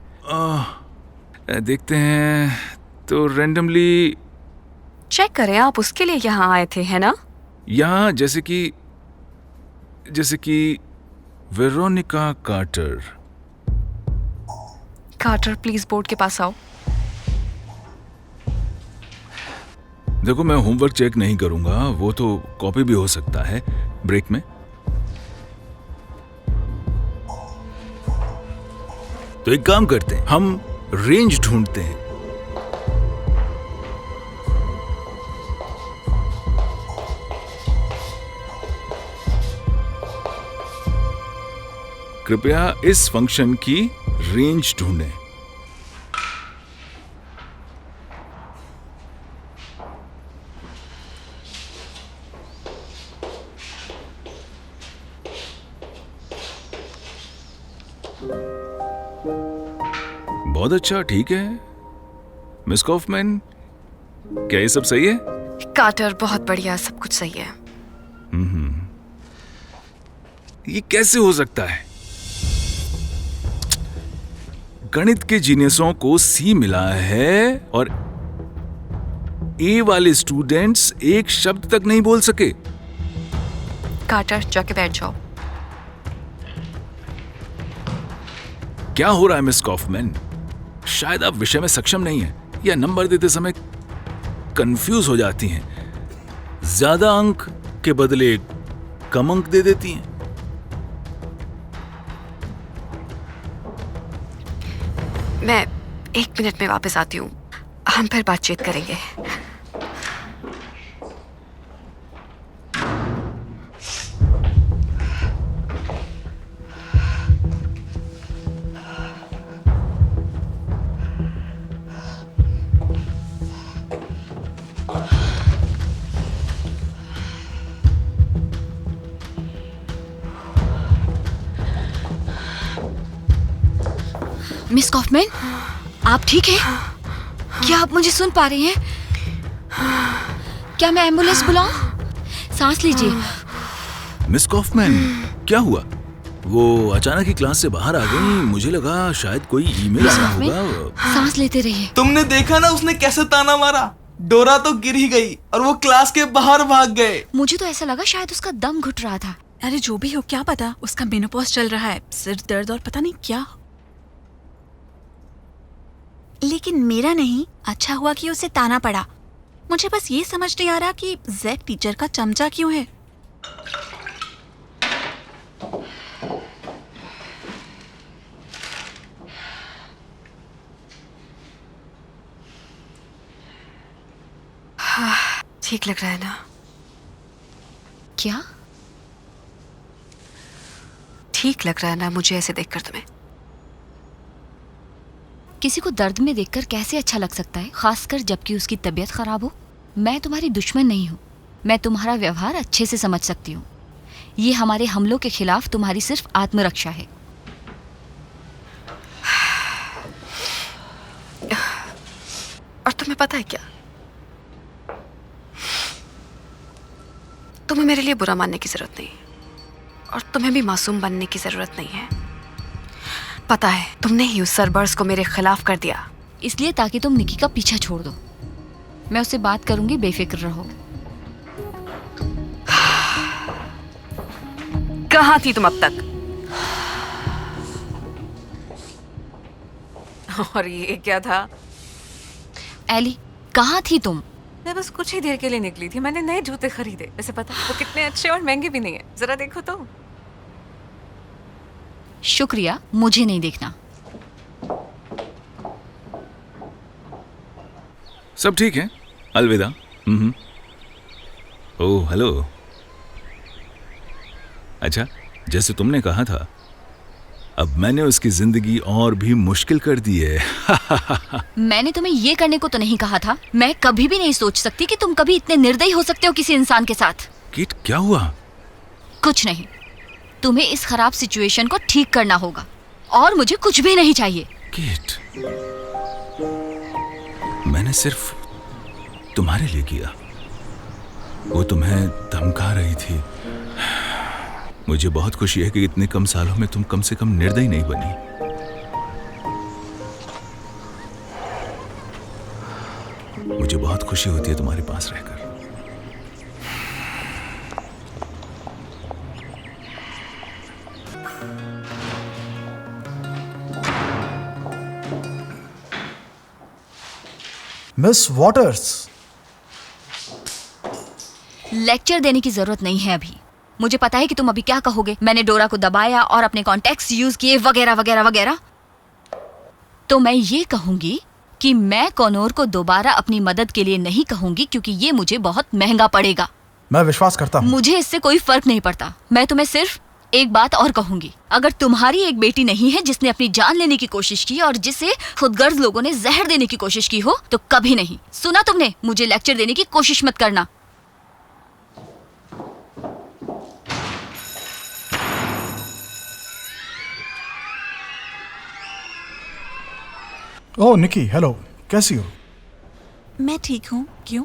देखते हैं तो रैंडमली चेक करें। आप उसके लिए यहाँ आए थे, है ना? यहाँ जैसे कि Veronica Carter. Carter, please board के पास आओ। देखो, मैं होमवर्क चेक नहीं करूंगा, वो तो कॉपी भी हो सकता है ब्रेक में। तो एक काम करते हैं, हम रेंज ढूंढते हैं। कृपया इस फंक्शन की रेंज ढूंढें। बहुत अच्छा, ठीक है। मिस कॉफमैन, क्या ये सब सही है? कार्टर, बहुत बढ़िया, सब कुछ सही है। ये कैसे हो सकता है? गणित के जीनियसों को सी मिला है और ए वाले स्टूडेंट्स एक शब्द तक नहीं बोल सके। कार्टर, जाके बैठ जाओ। क्या हो रहा है मिस कॉफमैन? शायद आप विषय में सक्षम नहीं है या नंबर देते समय कंफ्यूज हो जाती हैं। ज्यादा अंक के बदले कम अंक दे देती हैं। मैं 1 मिनट में वापस आती हूँ, हम फिर बातचीत करेंगे। मिस कॉफमैन, आप ठीक हैं? क्या आप मुझे सुन पा रही हैं? क्या मैं एम्बुलेंस बुलाऊं? सांस लीजिए। मिस कॉफमैन, क्या हुआ? वो अचानक ही क्लास से बाहर आ गई। मुझे लगा शायद कोई ईमेल आया होगा। सांस लेते रहिए। तुमने देखा ना उसने कैसे ताना मारा? डोरा तो गिर ही गई और वो क्लास के बाहर भाग गए। मुझे तो ऐसा लगा शायद उसका दम घुट रहा था। अरे जो भी हो, क्या पता, उसका मेनोपॉज चल रहा है, सिर दर्द और पता नहीं क्या। लेकिन मेरा नहीं, अच्छा हुआ कि उसे ताना पड़ा। मुझे बस ये समझ नहीं आ रहा कि जैक टीचर का चमचा क्यों है। ठीक लग रहा है ना? क्या ठीक लग रहा है ना मुझे ऐसे देखकर तुम्हें? किसी को दर्द में देखकर कैसे अच्छा लग सकता है, खासकर जबकि उसकी तबीयत खराब हो। मैं तुम्हारी दुश्मन नहीं हूँ, मैं तुम्हारा व्यवहार अच्छे से समझ सकती हूँ। ये हमारे हमलों के खिलाफ तुम्हारी सिर्फ आत्मरक्षा है। और तुम्हें पता है क्या, तुम्हें मेरे लिए बुरा मानने की जरूरत नहीं और तुम्हें भी मासूम बनने की जरूरत नहीं है। पता है, तुमने ही उस सरबर्स को मेरे खिलाफ कर दिया, इसलिए ताकि तुम निकी का पीछा छोड़ दो। मैं उससे बात करूंगी, बेफिक्र रहो। कहाँ थी तुम अब तक? और ये क्या था? एली, कहाँ थी तुम? मैं बस कुछ ही देर के लिए निकली थी। मैंने नए जूते खरीदे। वैसे पता वो कितने अच्छे और महंगे भी नहीं है, जरा देखो तो। शुक्रिया, मुझे नहीं देखना। सब ठीक है, अलविदा। Oh hello. अच्छा, जैसे तुमने कहा था, अब मैंने उसकी जिंदगी और भी मुश्किल कर दी है। मैंने तुम्हें ये करने को तो नहीं कहा था। मैं कभी भी नहीं सोच सकती कि तुम कभी इतने निर्दयी हो सकते हो किसी इंसान के साथ। किट, क्या हुआ? कुछ नहीं, तुम्हें इस खराब सिचुएशन को ठीक करना होगा और मुझे कुछ भी नहीं चाहिए। किट, मैंने सिर्फ तुम्हारे लिए किया। वो तुम्हें धमका रही थी। मुझे बहुत खुशी है कि इतने कम सालों में तुम कम से कम निर्दयी नहीं बनी। मुझे बहुत खुशी होती है तुम्हारे पास रहकर। मिस वॉटर्स, लेक्चर देने की जरूरत नहीं है अभी। मुझे पता है कि तुम अभी क्या कहोगे। मैंने डोरा को दबाया और अपने कॉन्टेक्ट्स यूज किए वगैरह वगैरह वगैरह। तो मैं ये कहूंगी कि मैं कॉनोर को दोबारा अपनी मदद के लिए नहीं कहूंगी, क्योंकि ये मुझे बहुत महंगा पड़ेगा। मैं विश्वास करता हूँ। मुझे इससे कोई फर्क नहीं पड़ता। मैं तुम्हें सिर्फ एक बात और कहूंगी, अगर तुम्हारी एक बेटी नहीं है जिसने अपनी जान लेने की कोशिश की और जिसे खुदगर्ज लोगों ने जहर देने की कोशिश की हो, तो कभी नहीं। सुना तुमने? मुझे लेक्चर देने की कोशिश मत करना। ओह निकी, हेलो, कैसी हो? मैं ठीक हूँ। क्यों?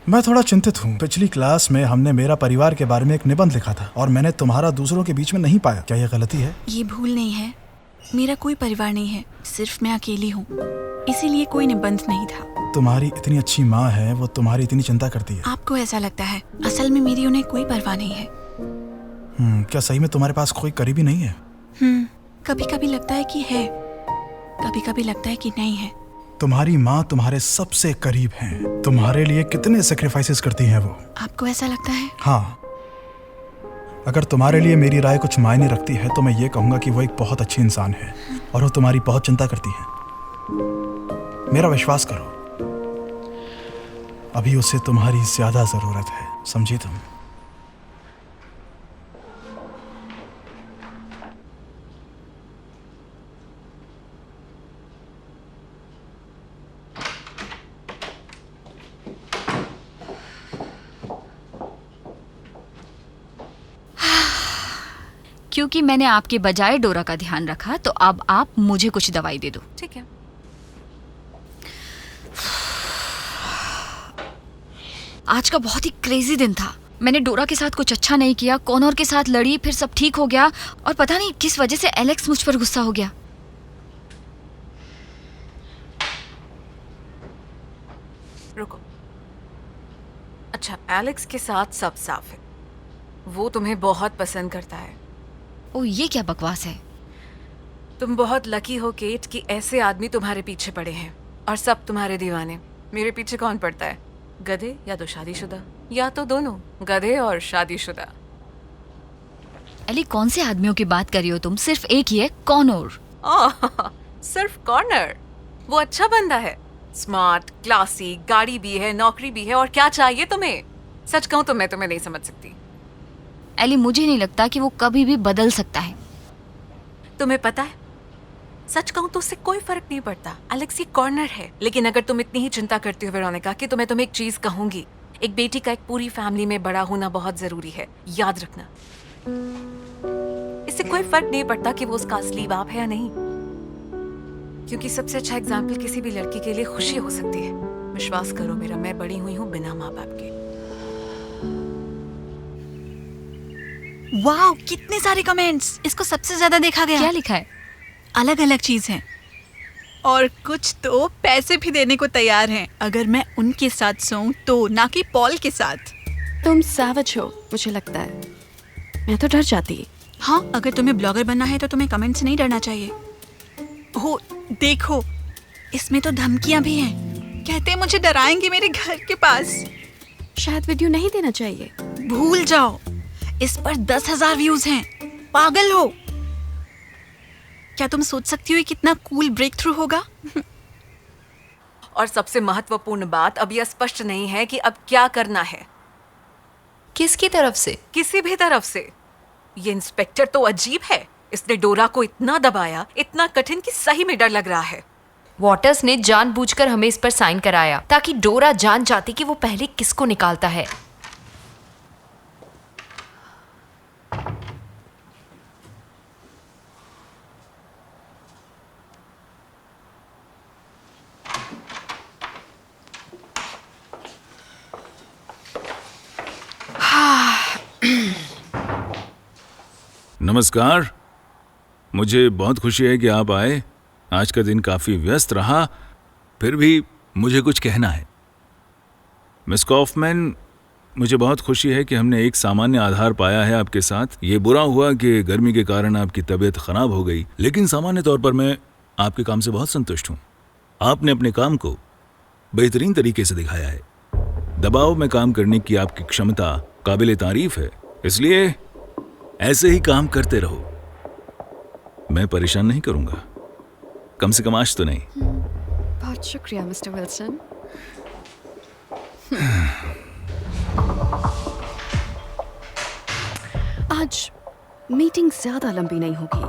मैं थोड़ा चिंतित हूँ। पिछली क्लास में हमने मेरा परिवार के बारे में एक निबंध लिखा था और मैंने तुम्हारा दूसरों के बीच में नहीं पाया। क्या यह गलती है? ये भूल नहीं है। मेरा कोई परिवार नहीं है, सिर्फ मैं अकेली हूँ, इसीलिए कोई निबंध नहीं था। तुम्हारी इतनी अच्छी माँ है, वो तुम्हारी इतनी चिंता करती है। आपको ऐसा लगता है, असल में मेरी उन्हें कोई परवाह नहीं है। क्या सही में तुम्हारे पास कोई करीबी नहीं है? कभी कभी लगता है कि है, कभी कभी लगता है कि नहीं है। तुम्हारी माँ तुम्हारे सबसे करीब हैं। तुम्हारे लिए कितने सेक्रीफाइसेस करती हैं वो। आपको ऐसा लगता है? हाँ, अगर तुम्हारे लिए मेरी राय कुछ मायने रखती है तो मैं ये कहूँगा कि वो एक बहुत अच्छी इंसान है और वो तुम्हारी बहुत चिंता करती है। मेरा विश्वास करो, अभी उसे तुम्हारी ज्यादा जरूरत है, समझी तुम? क्योंकि मैंने आपके बजाय डोरा का ध्यान रखा, तो अब आप मुझे कुछ दवाई दे दो। ठीक है। आज का बहुत ही क्रेजी दिन था। मैंने डोरा के साथ कुछ अच्छा नहीं किया, कॉनोर के साथ लड़ी, फिर सब ठीक हो गया और पता नहीं किस वजह से एलेक्स मुझ पर गुस्सा हो गया। रुको। अच्छा, एलेक्स के साथ सब साफ है। वो तुम्हें बहुत पसंद करता है। ओ, ये क्या बकवास है? तुम बहुत लकी हो केट कि ऐसे आदमी तुम्हारे पीछे पड़े हैं और सब तुम्हारे दीवाने। मेरे पीछे कौन पड़ता है? गधे या तो शादीशुदा, या तो दोनों, गधे और शादीशुदा। एली, कौन से आदमियों की बात कर रही हो तुम? सिर्फ एक ही है, कॉनोर। सिर्फ कॉर्नर? वो अच्छा बंदा है, स्मार्ट, क्लासी, गाड़ी भी है, नौकरी भी है, और क्या चाहिए तुम्हें? सच कहूं तो मैं तुम्हें नहीं समझ सकती। एली, मुझे नहीं लगता कि वो कभी भी बदल सकता है। तुम्हें पता है, सच कहूं तो उससे कोई फर्क नहीं पड़ता। एलेक्स ये कॉर्नर है, लेकिन अगर तुम इतनी ही चिंता करती हो वेरोनिका कि तो मैं तुम्हें एक चीज कहूंगी। एक बेटी का एक पूरी फैमिली में बड़ा होना बहुत जरूरी है, याद रखना। इससे कोई फर्क नहीं पड़ता कि वो उसका असली बाप है या नहीं, क्योंकि सबसे अच्छा एग्जाम्पल किसी भी लड़की के लिए खुशी हो सकती है। विश्वास करो मेरा, मैं बड़ी हुई हूँ बिना माँ बाप के। वाह, कितने सारे कमेंट्स! इसको सबसे ज्यादा देखा गया। क्या लिखा है? अलग अलग चीज है, और कुछ तो पैसे भी देने को तैयार हैं अगर मैं उनके साथ सोऊं तो, ना कि पॉल के साथ। तुम सैवेज हो, मुझे लगता है। मैं तो डर जाती। हाँ, अगर तुम्हें ब्लॉगर बनना है तो तुम्हें कमेंट से नहीं डरना चाहिए। हो, देखो, इसमें तो धमकियां भी हैं। कहते हैं मुझे डराएंगे मेरे घर के पास। शायद वीडियो नहीं देना चाहिए। भूल जाओ, इस पर 10,000 व्यूज हैं। पागल हो क्या? तुम सोच सकती हो ये कितना कूल ब्रेक थ्रू होगा? और सबसे महत्वपूर्ण बात, अब यह स्पष्ट नहीं है कि अब क्या करना है। किसकी तरफ से? किसी भी तरफ से। ये इंस्पेक्टर तो अजीब है। इसने डोरा को इतना दबाया, इतना कठिन कि सही में डर लग रहा है। वॉटर्स ने जानबूझकर हमें इस पर साइन कराया ताकि डोरा जान जाती कि वो पहले किसको निकालता है। नमस्कार। मुझे बहुत खुशी है कि आप आए। आज का दिन काफ़ी व्यस्त रहा, फिर भी मुझे कुछ कहना है। मिस कॉफमैन, मुझे बहुत खुशी है कि हमने एक सामान्य आधार पाया है आपके साथ। ये बुरा हुआ कि गर्मी के कारण आपकी तबीयत खराब हो गई, लेकिन सामान्य तौर पर मैं आपके काम से बहुत संतुष्ट हूँ। आपने अपने काम को बेहतरीन तरीके से दिखाया है। दबाव में काम करने की आपकी क्षमता काबिले तारीफ है, इसलिए ऐसे ही काम करते रहो। मैं परेशान नहीं करूंगा, कम से कम आज तो नहीं। बहुत शुक्रिया मिस्टर विल्सन। आज मीटिंग ज्यादा लंबी नहीं होगी।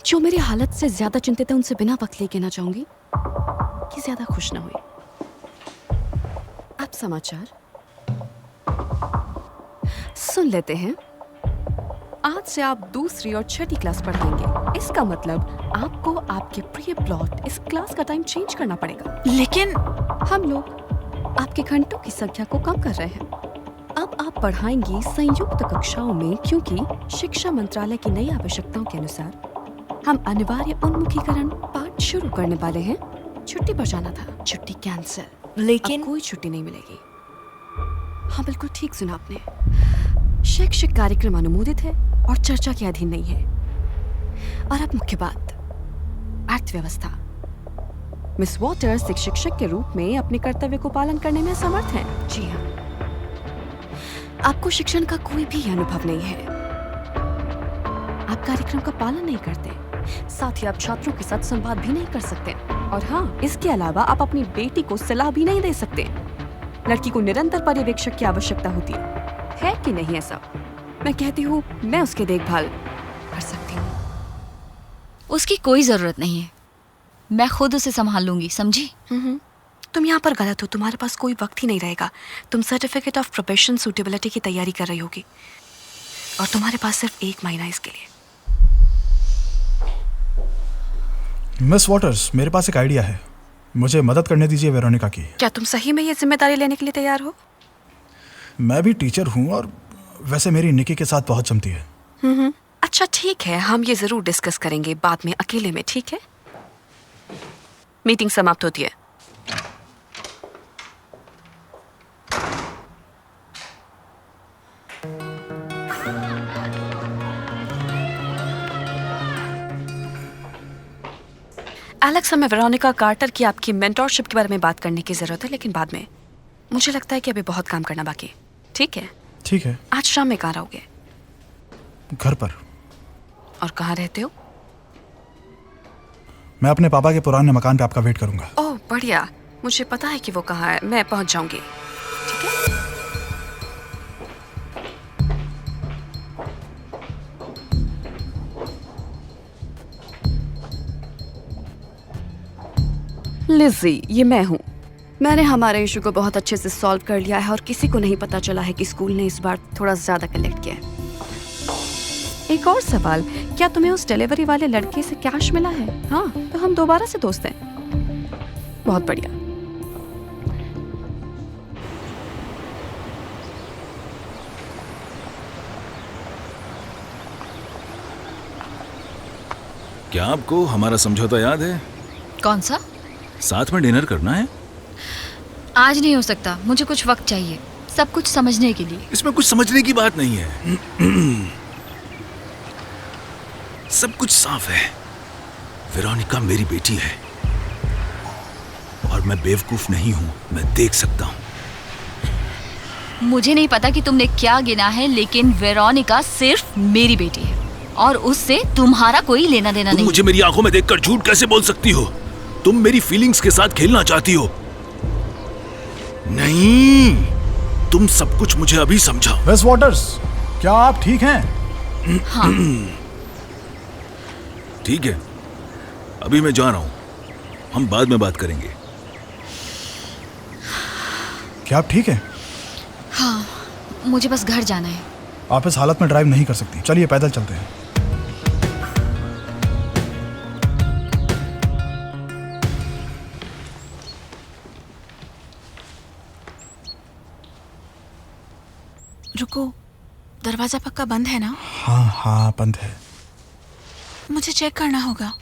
जो मेरी हालत से ज्यादा चिंतित है उनसे बिना वक्त लिए कहना चाहूंगी कि ज्यादा खुश ना हुई। अब समाचार सुन लेते हैं। आज से आप दूसरी और छठी क्लास पढ़ेंगे। इसका मतलब आपको आपके प्रिय प्लॉट इस क्लास का टाइम चेंज करना पड़ेगा। लेकिन हम लोग आपके घंटों की संख्या को कम कर रहे हैं। अब आप पढ़ाएंगी संयुक्त कक्षाओं में, क्योंकि शिक्षा मंत्रालय की नई आवश्यकताओं के अनुसार हम अनिवार्य उन्मुखीकरण पाठ शुरू करने वाले हैं। छुट्टी पर जाना था, छुट्टी कैंसिल। लेकिन अब कोई छुट्टी नहीं मिलेगी। हाँ, बिल्कुल ठीक सुना आपने। शैक्षिक कार्यक्रम अनुमोदित है और चर्चा के अधीन नहीं है। और अब मुख्य बात, अर्थव्यवस्था। मिस वॉटर्स एक शिक्षक के रूप में अपने कर्तव्य को पालन करने में असमर्थ हैं। जी हाँ, आपको शिक्षण का कोई भी अनुभव नहीं है। आप कार्यक्रम का पालन नहीं करते, साथ ही आप छात्रों के साथ संवाद भी नहीं कर सकते। और हाँ, इसके अलावा आप अपनी बेटी को सलाह भी नहीं दे सकते। लड़की को निरंतर पर्यवेक्षक की आवश्यकता होती है कि नहीं? ऐसा मैं कहती हूँ, मैं उसकी देखभाल कर सकती हूँ। उसकी कोई जरूरत नहीं है, मैं खुद उसे संभाल लूंगी, समझी? तुम यहाँ पर गलत हो। तुम्हारे पास कोई वक्त ही नहीं रहेगा। तुम सर्टिफिकेट ऑफ प्रोफेशन सूटेबिलिटी की तैयारी कर रही होगी और तुम्हारे पास सिर्फ 1 महीना इसके लिए। मिस वॉटर्स, मेरे पास एक आइडिया है, मुझे मदद करने दीजिए वेरोनिका की। क्या तुम सही में ये जिम्मेदारी लेने के लिए तैयार हो? मैं भी टीचर हूँ और वैसे मेरी निकी के साथ बहुत जमती है। अच्छा ठीक है, हम ये जरूर डिस्कस करेंगे बाद में अकेले में, ठीक है? मीटिंग समाप्त होती है। एलेक्स, हमें वेरोनिका कार्टर की आपकी मेंटोरशिप के बारे में बात करने की जरूरत है, लेकिन बाद में। मुझे लगता है कि अभी बहुत काम करना बाकी है। ठीक है? ठीक है। आज शाम में कहाँ रहोगे? घर पर। और कहाँ रहते हो? मैं अपने पापा के पुराने मकान पे आपका वेट करूंगा। ओह बढ़िया, मुझे पता है कि वो कहाँ है, मैं पहुंच जाऊंगी। ठीक है? लिज़ी, ये मैं हूँ। मैंने हमारे इशू को बहुत अच्छे से सॉल्व कर लिया है और किसी को नहीं पता चला है कि स्कूल ने इस बार थोड़ा ज्यादा कलेक्ट किया है। एक और सवाल, क्या तुम्हें उस डिलीवरी वाले लड़के से कैश मिला है? हाँ, तो हम दोबारा से दोस्त हैं। बहुत बढ़िया। क्या आपको हमारा समझौता याद है? कौन सा? साथ में डिनर करना है। आज नहीं हो सकता, मुझे कुछ वक्त चाहिए सब कुछ समझने के लिए। इसमें कुछ समझने की बात नहीं है। सब कुछ साफ है। वेरोनिका मेरी बेटी है और मैं बेवकूफ नहीं हूं, मैं देख सकता हूं। मुझे नहीं पता कि तुमने क्या गिना है, लेकिन वेरोनिका सिर्फ मेरी बेटी है और उससे तुम्हारा कोई लेना देना नहीं। मुझे मेरी आंखों में देखकर झूठ कैसे बोल सकती हो? तुम मेरी फीलिंग्स के साथ खेलना चाहती हो। नहीं, तुम सब कुछ मुझे अभी समझाओ। मिस वॉटर्स, क्या आप ठीक हैं? हाँ। ठीक है, अभी मैं जा रहा हूं, हम बाद में बात करेंगे। क्या आप ठीक हैं? हाँ, मुझे बस घर जाना है। आप इस हालत में ड्राइव नहीं कर सकती, चलिए पैदल चलते हैं। रुको, दरवाजा पक्का बंद है ना? हाँ हाँ बंद है। मुझे चेक करना होगा।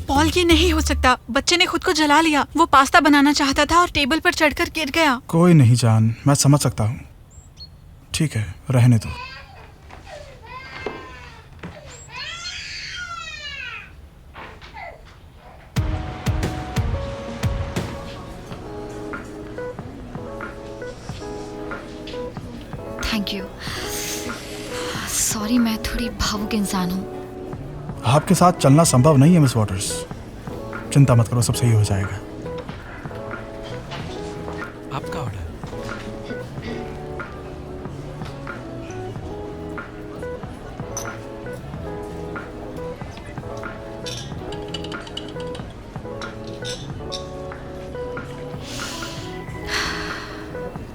पॉल, ये नहीं हो सकता। बच्चे ने खुद को जला लिया। वो पास्ता बनाना चाहता था और टेबल पर चढ़कर गिर गया। कोई नहीं जान, मैं समझ सकता हूँ। ठीक है, रहने दो। Thank you. सॉरी, मैं थोड़ी भावुक इंसान हूँ। आपके साथ चलना संभव नहीं है मिस वॉटर्स। चिंता मत करो, सब सही हो जाएगा। आपका ऑर्डर।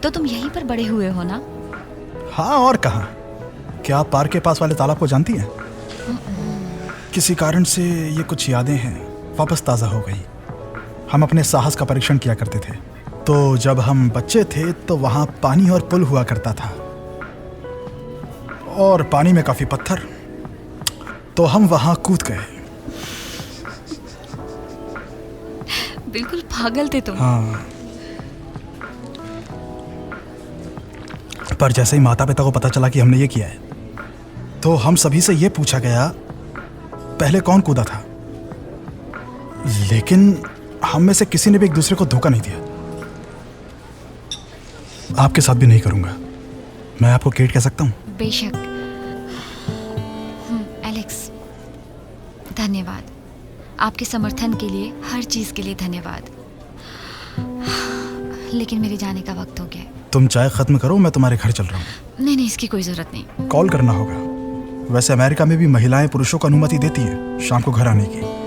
तो तुम यहीं पर बड़े हुए हो ना? हाँ, और कहाँ। क्या आप पार्क के पास वाले तालाब को जानती हैं? किसी कारण से ये कुछ यादें हैं वापस ताज़ा हो गई। हम अपने साहस का परीक्षण किया करते थे। तो जब हम बच्चे थे तो वहाँ पानी और पुल हुआ करता था, और पानी में काफ़ी पत्थर। तो हम वहाँ कूद गए। बिल्कुल पागल थे तुम। हाँ, पर जैसे ही माता पिता को पता चला कि हमने ये किया है, तो हम सभी से ये पूछा गया पहले कौन कूदा था। लेकिन हम में से किसी ने भी एक दूसरे को धोखा नहीं दिया। आपके साथ भी नहीं करूंगा। मैं आपको केट कह सकता हूँ? बेशक। एलेक्स, धन्यवाद। आपके समर्थन के लिए, हर चीज के लिए धन्यवाद। लेकिन मेरे जाने का वक्त हो गया है। तुम चाय खत्म करो, मैं तुम्हारे घर चल रहा हूँ। नहीं, इसकी कोई जरूरत नहीं। कॉल करना होगा। वैसे अमेरिका में भी महिलाएं पुरुषों को अनुमति देती है शाम को घर आने की।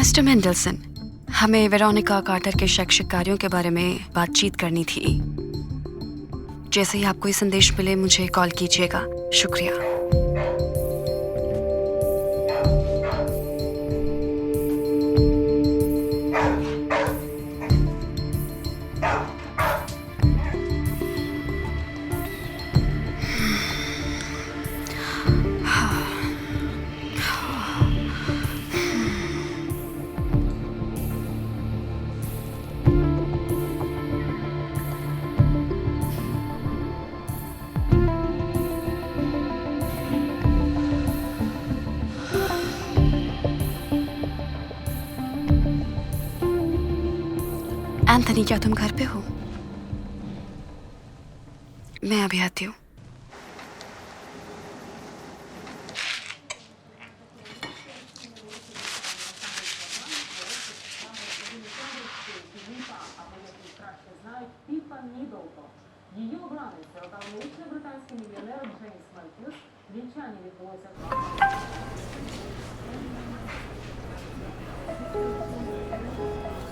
मिस्टर मेंडलसन, हमें वेरोनिका कार्टर के शैक्षिक कार्यों के बारे में बातचीत करनी थी। जैसे ही आपको ये संदेश मिले मुझे कॉल कीजिएगा। शुक्रिया। एंथनी, क्या तुम घर पे हो? मैं अभी आती हूँ।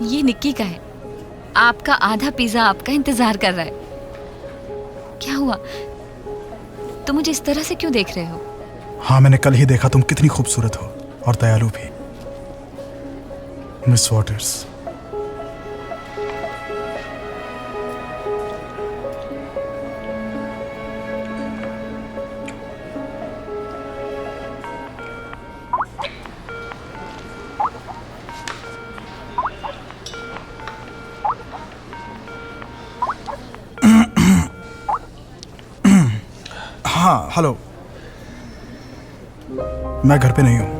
ये निक्की का है। आपका आधा पिज्जा आपका इंतजार कर रहा है। क्या हुआ? तुम मुझे इस तरह से क्यों देख रहे हो? हाँ, मैंने कल ही देखा तुम कितनी खूबसूरत हो और दयालु भी, मिस वॉटर्स। हाँ, हेलो। मैं घर पे नहीं हूँ।